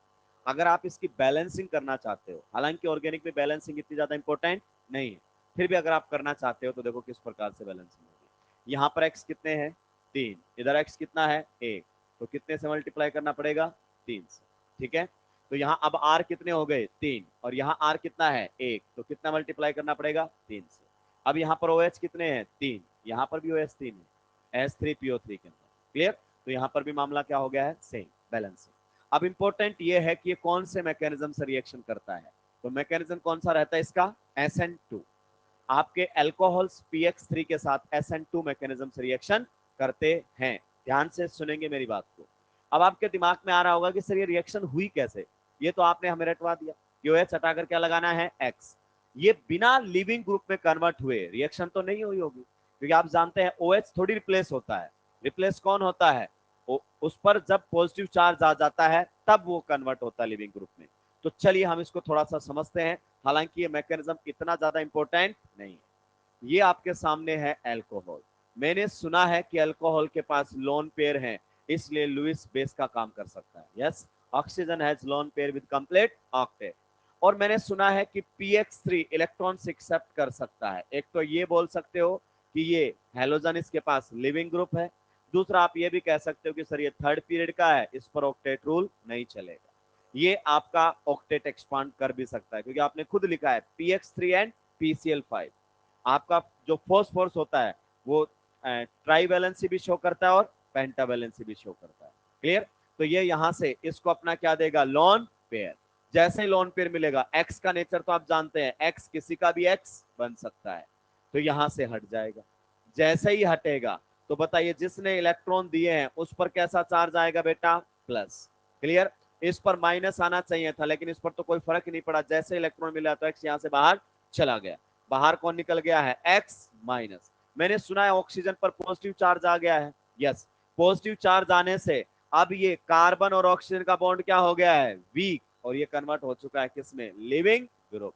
अगर आप इसकी बैलेंसिंग करना चाहते हो, हालांकि ऑर्गेनिक में बैलेंसिंग इतनी ज्यादा इंपॉर्टेंट नहीं है, फिर भी अगर आप करना चाहते हो तो देखो किस प्रकार से बैलेंसिंग होगी। यहाँ पर X कितने हैं, 3, इधर X कितना है, 1, तो कितने से मल्टीप्लाई करना पड़ेगा, 3 से, ठीक है। तो यहाँ अब R कितने हो गए, 3, और यहाँ R कितना है, 1, तो कितना मल्टीप्लाई करना पड़ेगा, 3 से। अब यहाँ पर OH कितने हैं, 3, यहाँ पर भी OH 3 है, H3PO3 के अंदर, क्लियर। तो यहाँ पर भी मामला क्या हो गया है, सेम, बैलेंसिंग। अब इंपॉर्टेंट ये है कि ये कौन से मैकेनिज्म से रिएक्शन करता है, तो मैकेनिज्म कौन सा रहता है इसका, SN2। आपके अल्कोहल्स PX3 के साथ SN2 मैकेनिज्म से रिएक्शन करते हैं। ध्यान से सुनेंगे मेरी बात को। अब आपके दिमाग में आ रहा होगा कि सर ये रिएक्शन हुई कैसे, ये तो आपने हमें रटवा दिया, OH हटाकर क्या लगाना है, X। ये बिना लिविंग ग्रुप में कन्वर्ट हुए रिएक्शन तो नहीं हुई होगी, क्योंकि आप जानते हैं OH थोड़ी रिप्लेस होता है। रिप्लेस कौन होता है, उस पर जब पॉजिटिव चार्ज आ जाता है तब वो कन्वर्ट होता है लिविंग ग्रुप में। तो चलिए हम इसको थोड़ा सा समझते हैं, हालांकि ये मैकेनिज्म इतना ज्यादा इंपॉर्टेंट नहीं है। ये आपके सामने है अल्कोहल। मैंने सुना है कि अल्कोहल के पास लोन पेयर है, इसलिए लुइस बेस का काम कर सकता है। Yes, oxygen has lone pair with complete octet. और मैंने सुना है कि PX3 इलेक्ट्रॉन से एक्सेप्ट कर सकता है। एक तो ये बोल सकते हो कि ये हैलोजन इसके पास लिविंग ग्रुप है, दूसरा आप ये भी कह सकते हो कि सर ये थर्ड पीरियड का है, इस पर ऑक्टेट रूल नहीं चलेगा। ये आपका ऑक्टेट एक्सपांड कर भी सकता है, क्योंकि आपने खुद लिखा है PX3 एंड PCl5। आपका जो फोर्स होता है वो ट्राई वैलेंसी भी शो करता है और पेंटा वैलेंसी भी शो करता है, क्लियर। तो ये यहां से इसको अपना क्या देगा, लोन पेयर। जैसे ही लोन पेयर मिलेगा, एक्स का नेचर तो आप जानते हैं, एक्स किसी का भी एक्स बन सकता है, तो यहां से हट जाएगा। जैसे ही हटेगा तो बताइए जिसने इलेक्ट्रॉन दिए हैं उस पर कैसा चार्ज आएगा बेटा, प्लस। क्लियर। इस पर माइनस आना चाहिए था लेकिन इस पर तो कोई फर्क नहीं पड़ा, जैसे इलेक्ट्रॉन मिला तो एक्स यहां से बाहर चला गया। बाहर कौन निकल गया है, एक्स माइनस। मैंने सुना है ऑक्सीजन पर पॉजिटिव चार्ज आ गया है, यस। पॉजिटिव चार्ज आने से अब ये कार्बन और ऑक्सीजन का बॉन्ड क्या हो गया है, वीक, और ये कन्वर्ट हो चुका है किसमें, लिविंग ग्रुप।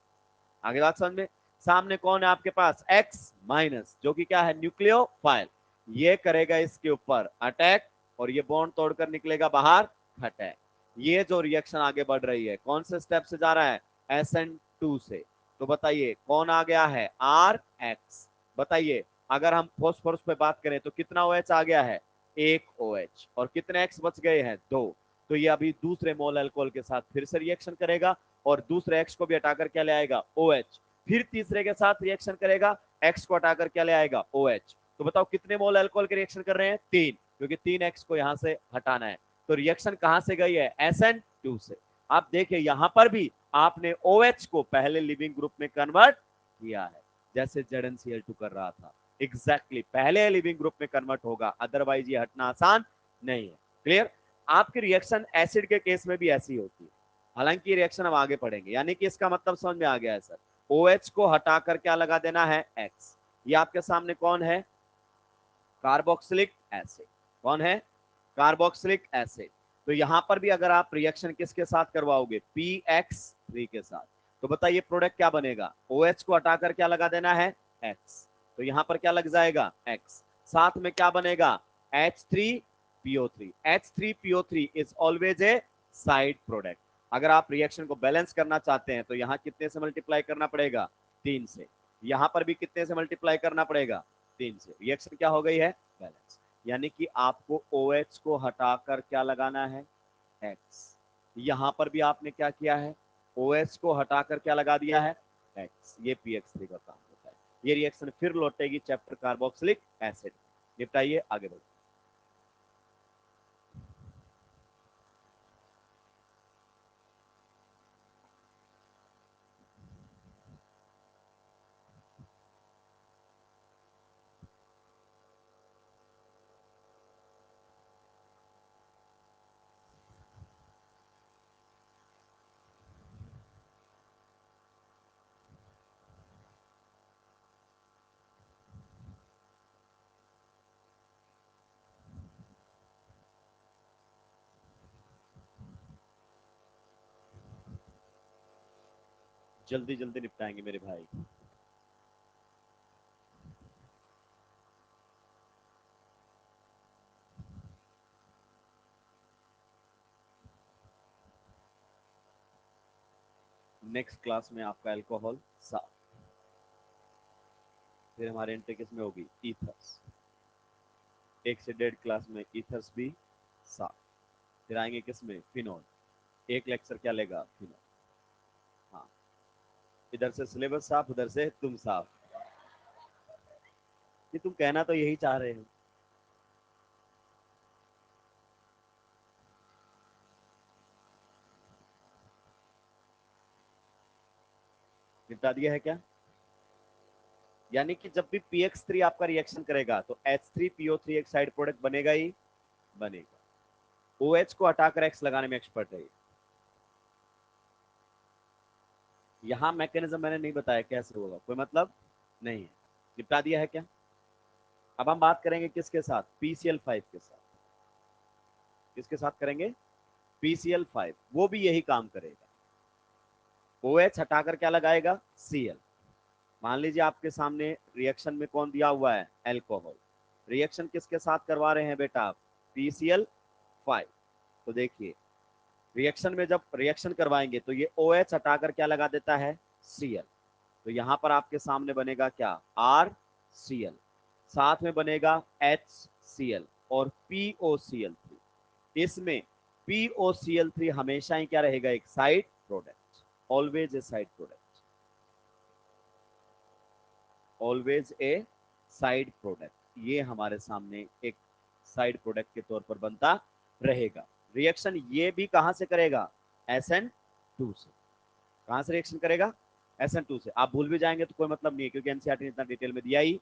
आगे बात समझ में। सामने कौन है आपके पास, एक्स माइनस, जो कि क्या है, न्यूक्लियोफाइल। ये करेगा इसके ऊपर अटैक और ये बॉन्ड तोड़कर निकलेगा बाहर, अटैक। ये जो रिएक्शन आगे बढ़ रही है कौन से स्टेप से जा रहा है, SN2 से। तो बताइए कौन आ गया है, आर एक्स। बताइए अगर हम फॉस्फोरस पे बात करें तो कितना OH आ गया है, एक OH, और कितने एक्स बच गए हैं, दो। तो ये अभी दूसरे मोल अल्कोहल के साथ फिर से रिएक्शन करेगा और दूसरे एक्स को भी हटाकर क्या ले आएगा, OH। फिर तीसरे के साथ रिएक्शन करेगा, एक्स को हटाकर क्या ले आएगा, OH। तो बताओ कितने मोल अल्कोहल के रिएक्शन कर रहे हैं, तीन, क्योंकि तीन एक्स को यहां से हटाना है। तो रिएक्शन कहां से गई है, SN2 से। आप देखिए यहां पर भी आपने OH को पहले लिविंग ग्रुप में कन्वर्ट किया है, जैसे ZnCl2 कर रहा था। एग्जैक्टली पहले लिविंग ग्रुप में कन्वर्ट होगा, अदरवाइज ये हटना आसान नहीं है। क्लियर। आपकी रिएक्शन एसिड के केस में भी ऐसी होती है, हालांकि रिएक्शन हम आगे पढ़ेंगे। यानी कि इसका मतलब समझ में आ गया है सर, OH को हटाकर क्या लगा देना है, X। ये आपके सामने कौन है, कार्बोक्सिलिक एसिड। कौन है, कार्बोक्सिलिक एसिड। तो यहां पर भी अगर आप रिएक्शन किसके साथ करवाओगे, PX3 के साथ, तो बताइए प्रोडक्ट क्या बनेगा, OH को हटाकर क्या लगा देना है, X। तो यहां पर क्या लग जाएगा, X। साथ में क्या बनेगा, H3PO3। H3PO3 is always a side product. अगर आप रिएक्शन को बैलेंस करना चाहते हैं तो यहां कितने से मल्टीप्लाई करना पड़ेगा, तीन से। यहां पर भी कितने से मल्टीप्लाई करना पड़ेगा, तीन से। रिएक्शन क्या हो गई है, बैलेंस। यानी कि आपको OH को हटाकर क्या लगाना है, X। यहां पर भी आपने क्या किया है, OH को हटाकर क्या लगा दिया है, X। ये PX3 का काम होता है। ये रिएक्शन फिर लौटेगी चैप्टर कार्बोक्सिलिक एसिड। निपटाइए, आगे बढ़ो। जल्दी जल्दी निपटाएंगे मेरे भाई। नेक्स्ट क्लास में आपका अल्कोहल साफ, फिर हमारे एंट्री किस में होगी, ईथर्स। एक से डेढ़ क्लास में ईथर्स भी साफ। फिर आएंगे किस में, फिनॉल। एक लेक्चर क्या लेगा, फिनॉल। हाँ, इधर से सिलेबस साफ, उधर से तुम साफ। ये तुम कहना तो यही चाह रहे हो। निपटा दिया है क्या। यानी कि जब भी PX3 आपका रिएक्शन करेगा तो H3PO3 एक साइड प्रोडक्ट बनेगा ही बनेगा। OH को हटाकर X लगाने में एक्सपर्ट है। यहां मैकेनिज्म मैंने नहीं बताया कैसे होगा, कोई मतलब नहीं है। निपटा दिया है क्या। अब हम बात करेंगे किसके साथ, PCl5 के साथ। किसके साथ करेंगे, PCl5। वो भी यही काम करेगा। OH हटाकर क्या लगाएगा, Cl। मान लीजिए आपके सामने रिएक्शन में कौन दिया हुआ है, एल्कोहल। रिएक्शन किसके साथ करवा रहे हैं बेटा आप, PCl5। तो देखिए रिएक्शन में जब रिएक्शन करवाएंगे तो ये OH हटाकर क्या लगा देता है, Cl। तो यहां पर आपके सामने बनेगा क्या, RCl। साथ में बनेगा HCl और POCl3। इसमें POCl3 हमेशा ही क्या रहेगा, एक side product. Always a side product, always a side product. ये हमारे सामने एक साइड प्रोडक्ट के तौर पर बनता रहेगा। रिएक्शन ये भी कहां से करेगा, SN2 से। कहां से रिएक्शन करेगा, SN2 से। आप भूल भी जाएंगे तो कोई मतलब नहीं है, क्योंकि एनसीईआरटी ने इतना डिटेल में दिया ही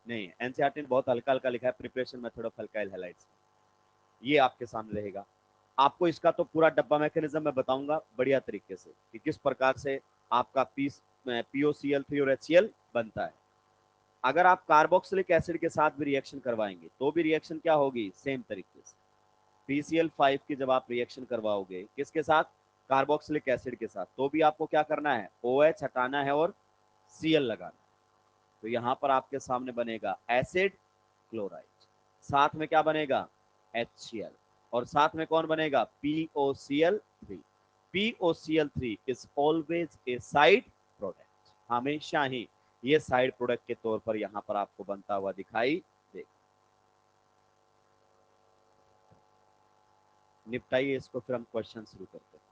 नहीं, एनसीईआरटी ने बहुत हल्का हल्का लिखा है, preparation method of alkyl halides, ये आपके सामने रहेगा। आपको इसका तो पूरा डब्बा मैकेनिज्म मैं बताऊंगा बढ़िया तरीके से कि किस प्रकार से आपका POCl3 और HCl बनता है। अगर आप कार्बोक्सिलिक एसिड के साथ भी रिएक्शन करवाएंगे तो भी रिएक्शन क्या होगी, सेम तरीके से। PCl5 की जब आप रिएक्शन करवाओगे किसके साथ, कार्बोक्सिलिक एसिड के साथ, तो भी आपको क्या करना है, OH हटाना है और Cl लगाना है। तो यहां पर आपके सामने बनेगा एसिड क्लोराइड, साथ में क्या बनेगा, HCl, और साथ में कौन बनेगा, POCl3। POCl3 is always a side product, हमेशा ही ये साइड प्रोडक्ट के तौर पर यहां पर आपको बनता हुआ दिखाई देगा। निपटाइए इसको, फिर हम क्वेश्चन शुरू करते हैं।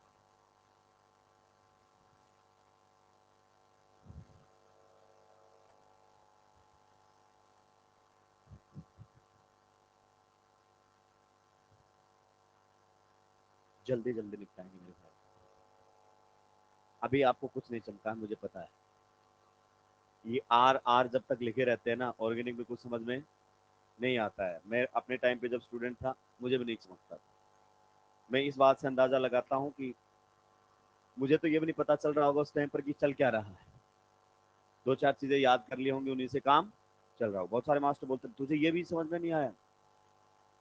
जल्दी जल्दी निपटाएंगे मेरे भाई, अभी आपको कुछ नहीं चमका है, मुझे पता है। ये आर आर जब तक लिखे रहते हैं ना ऑर्गेनिक में, कुछ समझ में नहीं आता है। मैं अपने टाइम पे जब स्टूडेंट था मुझे भी नहीं चमकता था। मैं इस बात से अंदाजा लगाता हूँ कि मुझे तो ये भी नहीं पता चल रहा होगा उस टाइम पर कि चल क्या रहा है। दो चार चीजें याद कर ली होंगी, उन्हीं से काम चल रहा हो। बहुत सारे मास्टर बोलते तुझे ये भी समझ में नहीं आया।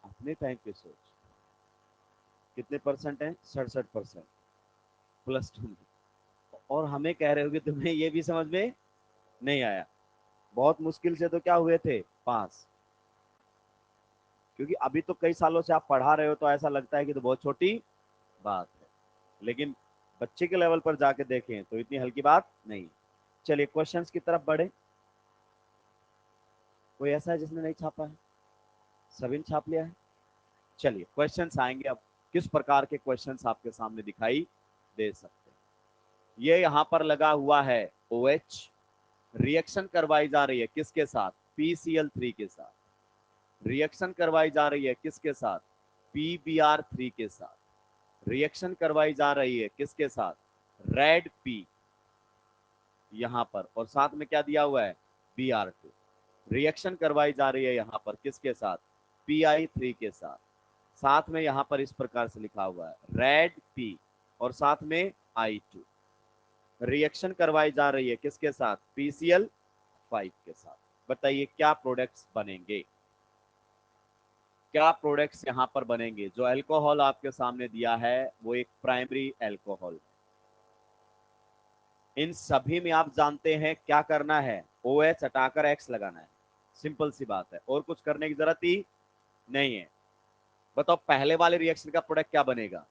अपने टाइम पे सोच, कितने परसेंट है, 67% +2 में, और हमें कह रहे हो कि तुम्हें ये भी समझ में नहीं आया। बहुत मुश्किल से तो क्या हुए थे, पास। क्योंकि अभी तो कई सालों से आप पढ़ा रहे हो तो ऐसा लगता है कि तो बहुत छोटी बात है, लेकिन बच्चे के लेवल पर जाके देखें तो इतनी हल्की बात नहीं। चलिए क्वेश्चंस की तरफ बढ़े। कोई ऐसा है जिसने नहीं छापा है, सभी ने छाप लिया है। चलिए क्वेश्चंस आएंगे अब, किस प्रकार के क्वेश्चंस आपके सामने दिखाई दे सकते हैं। ये यहाँ पर लगा हुआ है OH, रिएक्शन करवाई जा रही है किसके साथ, PCl3 के साथ। रिएक्शन करवाई जा रही है किसके साथ, PBr3 के साथ। रिएक्शन करवाई जा रही है किसके साथ, रेड P यहां पर, और साथ में क्या दिया हुआ है, Br2। रिएक्शन करवाई जा रही है यहां पर किसके साथ, Pi3 के साथ। साथ में यहां पर इस प्रकार से लिखा हुआ है रेड P, और साथ में I2। रिएक्शन करवाई जा रही है किसके साथ, PCl5 के साथ। बताइए क्या प्रोडक्ट्स बनेंगे, क्या प्रोडक्ट्स यहां पर बनेंगे। जो अल्कोहल आपके सामने दिया है वो एक प्राइमरी अल्कोहल है। इन सभी में आप जानते हैं क्या करना है, OH हटाकर X लगाना है, सिंपल सी बात है, और कुछ करने की जरूरत ही नहीं है। बताओ पहले वाले रिएक्शन का प्रोडक्ट क्या बनेगा,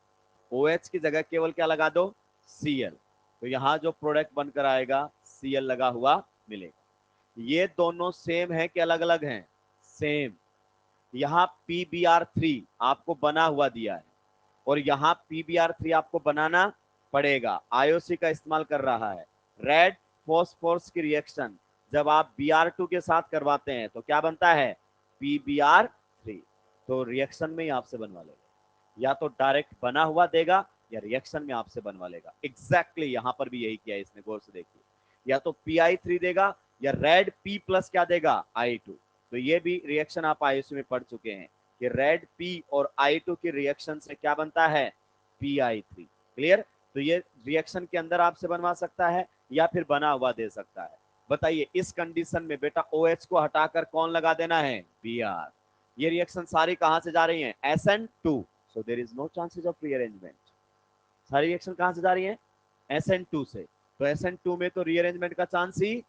OH की जगह केवल क्या लगा दो, Cl। तो यहां जो प्रोडक्ट बनकर आएगा Cl लगा हुआ मिलेगा। ये दोनों सेम है कि अलग अलग हैं, सेम। यहाँ PBr3 आपको बना हुआ दिया है, और यहाँ PBr3 आपको बनाना पड़ेगा, आईओसी का इस्तेमाल कर रहा है। रेड फॉस्फोरस की रिएक्शन जब आप Br2 के साथ करवाते हैं तो क्या बनता है, PBr3। तो रिएक्शन में ही आपसे बनवा लेगा, या तो डायरेक्ट बना हुआ देगा या रिएक्शन में आपसे बनवा लेगा। एग्जैक्टली यहां पर भी यही किया है इसने, गौर से देखिए, या तो Pi3 देगा या रेड P प्लस क्या देगा, I2। तो ये भी रिएक्शन आप आईओसी में पढ़ चुके हैं कि रेड P और I2 की रिएक्शन से क्या बनता है, Pi3। क्लियर। तो ये रिएक्शन के अंदर आपसे बनवा सकता है या फिर बना हुआ दे सकता है। बताइए इस कंडीशन में बेटा OH को हटाकर कौन लगा देना है, Br। ये रिएक्शन सारी कहां से जा रही है, SN2, so there is no chances of rearrangement. सारी रिएक्शन कहां से जा रही है, SN2 से। तो SN2 में तो रीअरेंजमेंट का चांस ही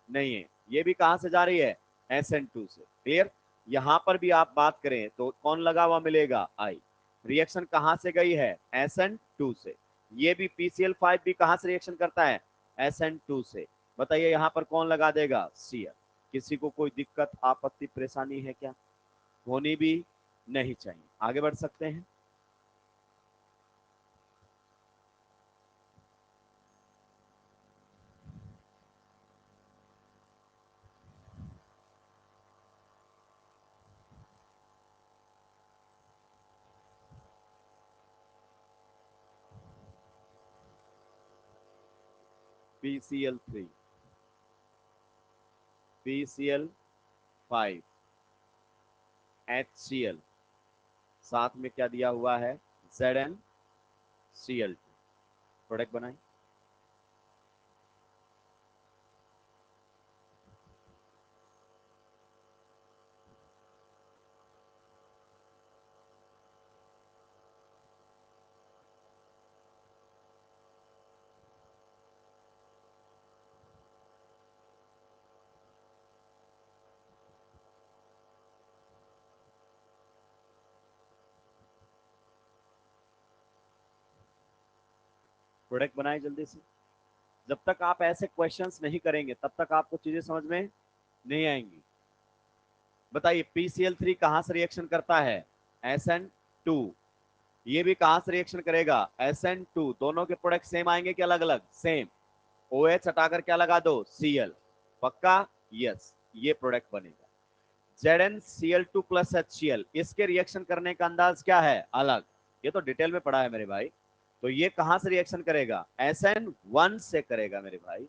नहीं है। ये भी कहां से जा रही है, SN2 से। क्लियर। यहां पर भी आप बात करें तो कौन लगा हुआ मिलेगा, I। रिएक्शन कहां से गई है, SN2 से। ये भी PCl5 भी कहां से रिएक्शन करता है, SN2 से। बताइए यहां पर कौन लगा देगा, Cl। किसी को कोई दिक्कत आपत्ति परेशानी है क्या, होनी भी नहीं चाहिए। आगे बढ़ सकते हैं। PCl3, PCl 5 HCl, साथ में क्या दिया हुआ है, ZnCl2। प्रोडक्ट बनाए। प्रोडक्ट बनाए जल्दी से। जब तक आप ऐसे क्वेश्चंस नहीं करेंगे तब तक आपको चीजें समझ में नहीं आएंगी। बताइए PCl3 कहां से रिएक्शन करता है, SN2। ये भी कहां से रिएक्शन करेगा, SN2। दोनों के प्रोडक्ट सेम आएंगे कि अलग अलग, सेम। OH हटाकर क्या लगा दो, Cl। पक्का, यस, ये प्रोडक्ट बनेगा। ZnCl2 प्लस HCl, इसके रिएक्शन करने का अंदाज क्या है, अलग। ये तो डिटेल में पढ़ा है मेरे भाई। तो ये कहां से रिएक्शन करेगा, SN1 से करेगा मेरे भाई।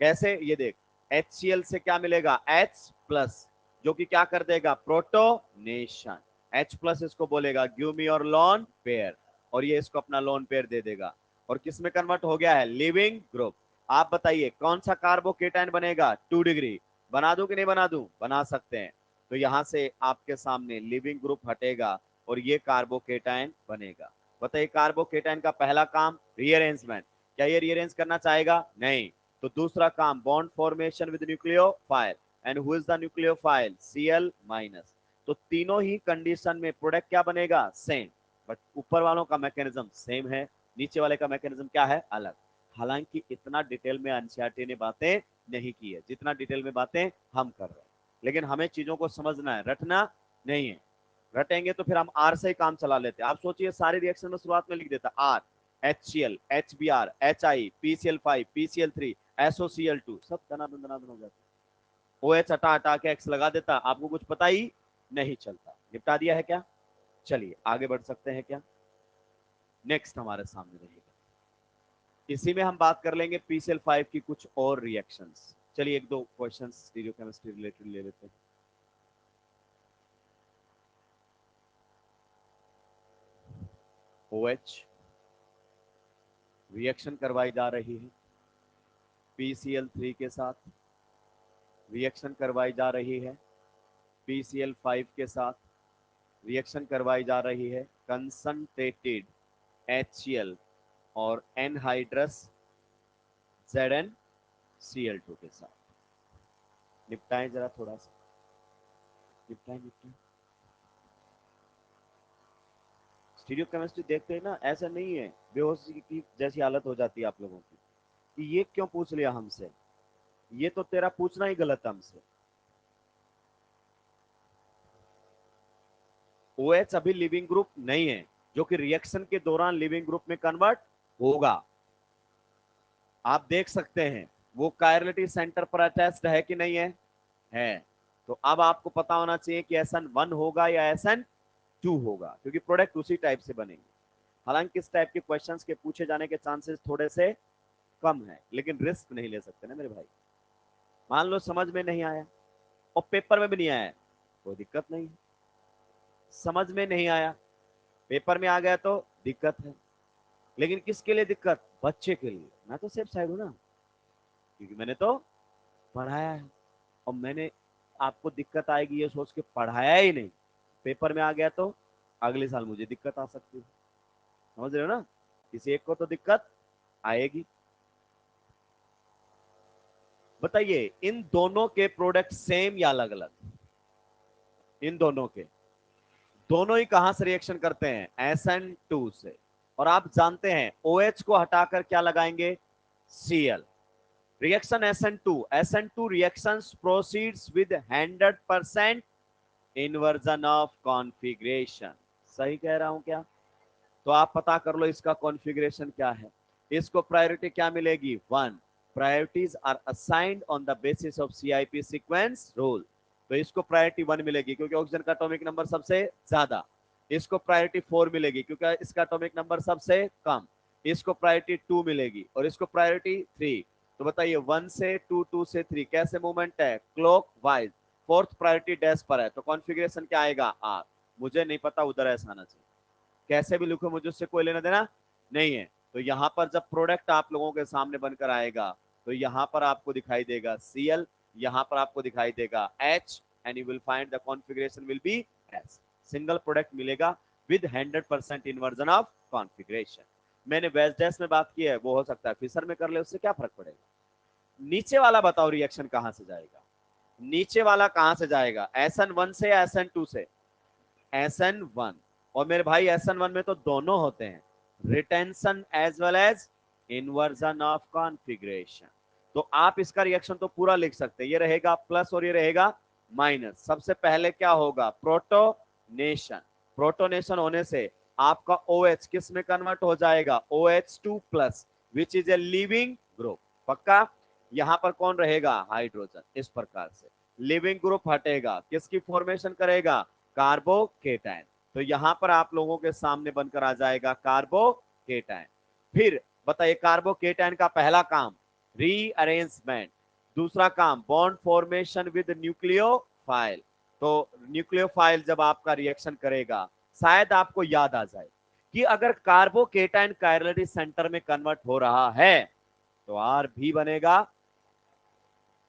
कैसे, ये देख, HCl से क्या मिलेगा, H प्लस, जो कि क्या कर देगा, प्रोटोनेशन। H प्लस इसको बोलेगा give me your lone pair, और ये इसको अपना लोन पेयर दे देगा। और किस में कन्वर्ट हो गया है, लिविंग ग्रुप। आप बताइए कौन सा कार्बोकेटाइन बनेगा, 2 डिग्री। बना दूं कि नहीं बना दूं, बना सकते हैं। तो यहां से आपके सामने लिविंग ग्रुप हटेगा और ये कार्बोकेटाइन बनेगा। बताइए कार्बोकेटाइन का पहला काम रीअरेंजमेंट, क्या ये रीअरेंज करना चाहेगा, नहीं। तो दूसरा काम bond formation with nucleophile, and who is the nucleophile, Cl minus. तो तीनों ही कंडीशन में प्रोडक्ट क्या बनेगा, सेम। बट ऊपर वालों का मैकेनिज्म सेम है, नीचे वाले का मैकेनिज्म क्या है, अलग। हालांकि इतना डिटेल में एनसीईआरटी ने बातें नहीं की है जितना डिटेल में बातें हम कर रहे हैं। लेकिन हमें चीजों को समझना है, रटना नहीं है। रटेंगे तो फिर हम आर से ही काम चला लेते। आप सोचिए सारे रिएक्शन में शुरुआत में लिख देता are, HCl, HBr, HI, PCl5, PCl3, SOCl2, सब दनादन दनादन हो जाता। OH हटा हटा के X लगा देता, आपको कुछ पता ही नहीं चलता। निपटा दिया है क्या, चलिए आगे बढ़ सकते हैं क्या। नेक्स्ट हमारे सामने रहेगा, इसी में हम बात कर लेंगे PCl5 की कुछ और रिएक्शंस। चलिए एक दो क्वेश्चंस स्टीरियोकेमिस्ट्री रिलेटेड ले लेते हैं। OH रिएक्शन करवाई जा रही है PCl3 के साथ, रिएक्शन करवाई जा रही है PCl5 के साथ, रिएक्शन करवाई जा रही है कंसंट्रेटेड HCl और एनहाइड्रस ZnCl2 के साथ। निपटाएं जरा थोड़ा सा, निपटाएं निपटाएं। स्टीरियो केमिस्ट्री देखते हैं ना, ऐसा नहीं है बेहोशी की जैसी हालत हो जाती है आप लोगों की कि ये क्यों पूछ लिया हमसे, ये तो तेरा पूछना ही गलत है हमसे। OH अभी लिविंग ग्रुप नहीं है, जो कि रिएक्शन के दौरान लिविंग ग्रुप में कन्वर्ट होगा। आप देख सकते हैं वो कायरलिटी सेंटर पर अटैच्ड है कि नहीं है, है। तो अब आपको पता होना चाहिए कि SN1 होगा या SN2 होगा, क्योंकि प्रोडक्ट उसी टाइप से बनेंगे। हालांकि इस टाइप के क्वेश्चंस के पूछे जाने के चांसेस थोड़े से कम है, लेकिन रिस्क नहीं ले सकते ना मेरे भाई। मान लो समझ में नहीं आया और पेपर में भी नहीं आया, कोई दिक्कत नहीं। समझ में नहीं आया, पेपर में आ गया तो दिक्कत है। लेकिन किसके लिए दिक्कत, बच्चे के लिए। मैं तो सेफ साइड हूं ना, क्योंकि मैंने तो पढ़ाया है। और मैंने आपको दिक्कत आएगी ये सोच के पढ़ाया ही नहीं, पेपर में आ गया तो अगले साल मुझे दिक्कत आ सकती है। समझ रहे हो ना, किसी एक को तो दिक्कत आएगी। बताइए इन दोनों के प्रोडक्ट सेम या अलग अलग, इन दोनों के, दोनों ही कहां से रिएक्शन करते हैं, SN2 से। और आप जानते हैं OH को हटाकर क्या लगाएंगे, Cl। Reaction SN2 reactions proceeds with 100% inversion of configuration. सही कह रहा हूं क्या, तो आप पता कर लो इसका कॉन्फ़िगरेशन क्या है। इसको प्रायोरिटी क्या मिलेगी, 1। Priorities are assigned on the basis of CIP sequence rule. तो इसको प्रायोरिटी 1 मिलेगी क्योंकि ऑक्सीजन का एटॉमिक नंबर सबसे ज्यादा। इसको प्रायोरिटी 4 मिलेगी क्योंकि इसका एटॉमिक नंबर सबसे कम। इसको प्रायोरिटी 2 मिलेगी और इसको प्रायोरिटी 3। तो बताइए 1 से 2, 2 से 3 कैसे मूवमेंट है, clock wise. Fourth priority dash पर है, तो कॉन्फ़िगरेशन क्या आएगा आर। मुझे नहीं पता, उधर ऐसा आना चाहिए, कैसे भी लिखो मुझे उससे कोई लेना देना नहीं है। तो यहाँ पर जब प्रोडक्ट आप लोगों के सामने बनकर आएगा तो यहाँ पर आपको दिखाई देगा Cl, यहाँ पर आपको दिखाई देगा H, and you will find the configuration will be S। Single product मिलेगा विद 100% इन्वर्जन ऑफ कॉन्फ़िगरेशन। मैंने वेज डैश में बात की है, वो हो सकता है फिशर में कर ले, उससे क्या फर्क पड़ेगा। नीचे वाला बताओ रिएक्शन कहां से जाएगा, नीचे वाला कहां से जाएगा, SN1 से या SN2 से, SN1। और मेरे भाई SN1 में तो दोनों होते हैं, retention as well as inversion of configuration. तो आप इसका रिएक्शन तो पूरा लिख सकते हैं, ये रहेगा प्लस और ये रहेगा माइनस। सबसे पहले क्या होगा, प्रोटोनेशन। प्रोटोनेशन होने से आपका OH किस में कन्वर्ट हो जाएगा, OH2 plus, which is a leaving group. पक्का। यहां पर कौन रहेगा, हाइड्रोजन। इस प्रकार से लिविंग ग्रुप हटेगा, किसकी फॉर्मेशन करेगा, कार्बोकेटायन। तो यहां पर आप लोगों के सामने बनकर आ जाएगा कार्बोकेटायन। फिर बताइए, कार्बोकेटायन का पहला काम रीअरेंजमेंट, दूसरा काम बॉन्ड फॉर्मेशन विद न्यूक्लियोफाइल। तो न्यूक्लियोफाइल जब आपका रिएक्शन करेगा, शायद आपको याद आ जाए कि अगर कार्बोकेटायन कायरलिटी सेंटर में कन्वर्ट हो रहा है तो आर भी बनेगा।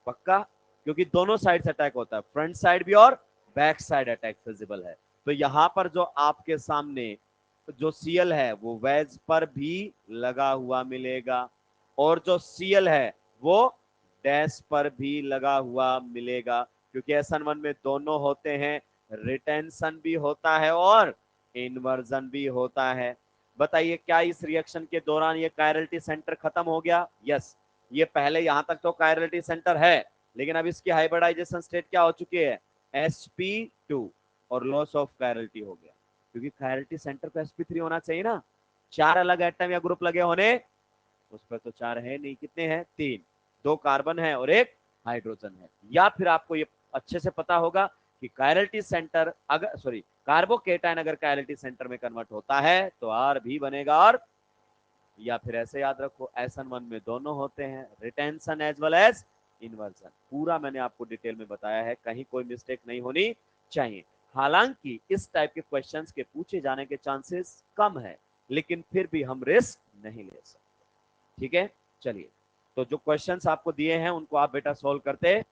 पक्का, क्योंकि दोनों साइड से अटैक होता है, फ्रंट साइड भी और बैक साइड अटैक फिजिबल है। तो यहां पर जो आपके सामने जो Cl है वो वेज पर भी लगा हुआ मिलेगा, और जो Cl है वो डैश पर भी लगा हुआ मिलेगा, क्योंकि SN1 में दोनों होते हैं, रिटेंशन भी होता है और इन्वर्जन भी होता है। बताइए, क्या इस रिएक्शन के दौरान ये कायरलिटी सेंटर खत्म हो गया, यस। ये पहले यहां तक तो कायरलिटी सेंटर है, लेकिन अब इसकी हाइब्रिडाइजेशन स्टेट क्या हो चुकी है, sp2, और लॉस ऑफ कायरलिटी हो गया, क्योंकि कायरलिटी सेंटर पे sp3 होना चाहिए ना। 4 अलग एटम या ग्रुप लगे होने, उस पर तो 4 है नहीं, कितने हैं, 3, 2 कार्बन है और 1 हाइड्रोजन है। या फिर आपको ये अच्छे से पता होगा कि कायरलिटी सेंटर अगर सॉरी कार्बोकेटायन अगर कायरलिटी सेंटर में कन्वर्ट होता है तो आर भी बनेगा। और या फिर ऐसे याद रखो, SN1 में दोनों होते हैं, retention as well as inversion. पूरा मैंने आपको डिटेल में बताया है, कहीं कोई मिस्टेक नहीं होनी चाहिए। हालांकि इस टाइप के क्वेश्चंस के पूछे जाने के चांसेस कम है, लेकिन फिर भी हम रिस्क नहीं ले सकते। ठीक है, चलिए, तो जो क्वेश्चंस आपको दिए हैं उनको आप बेटा सोल्व करते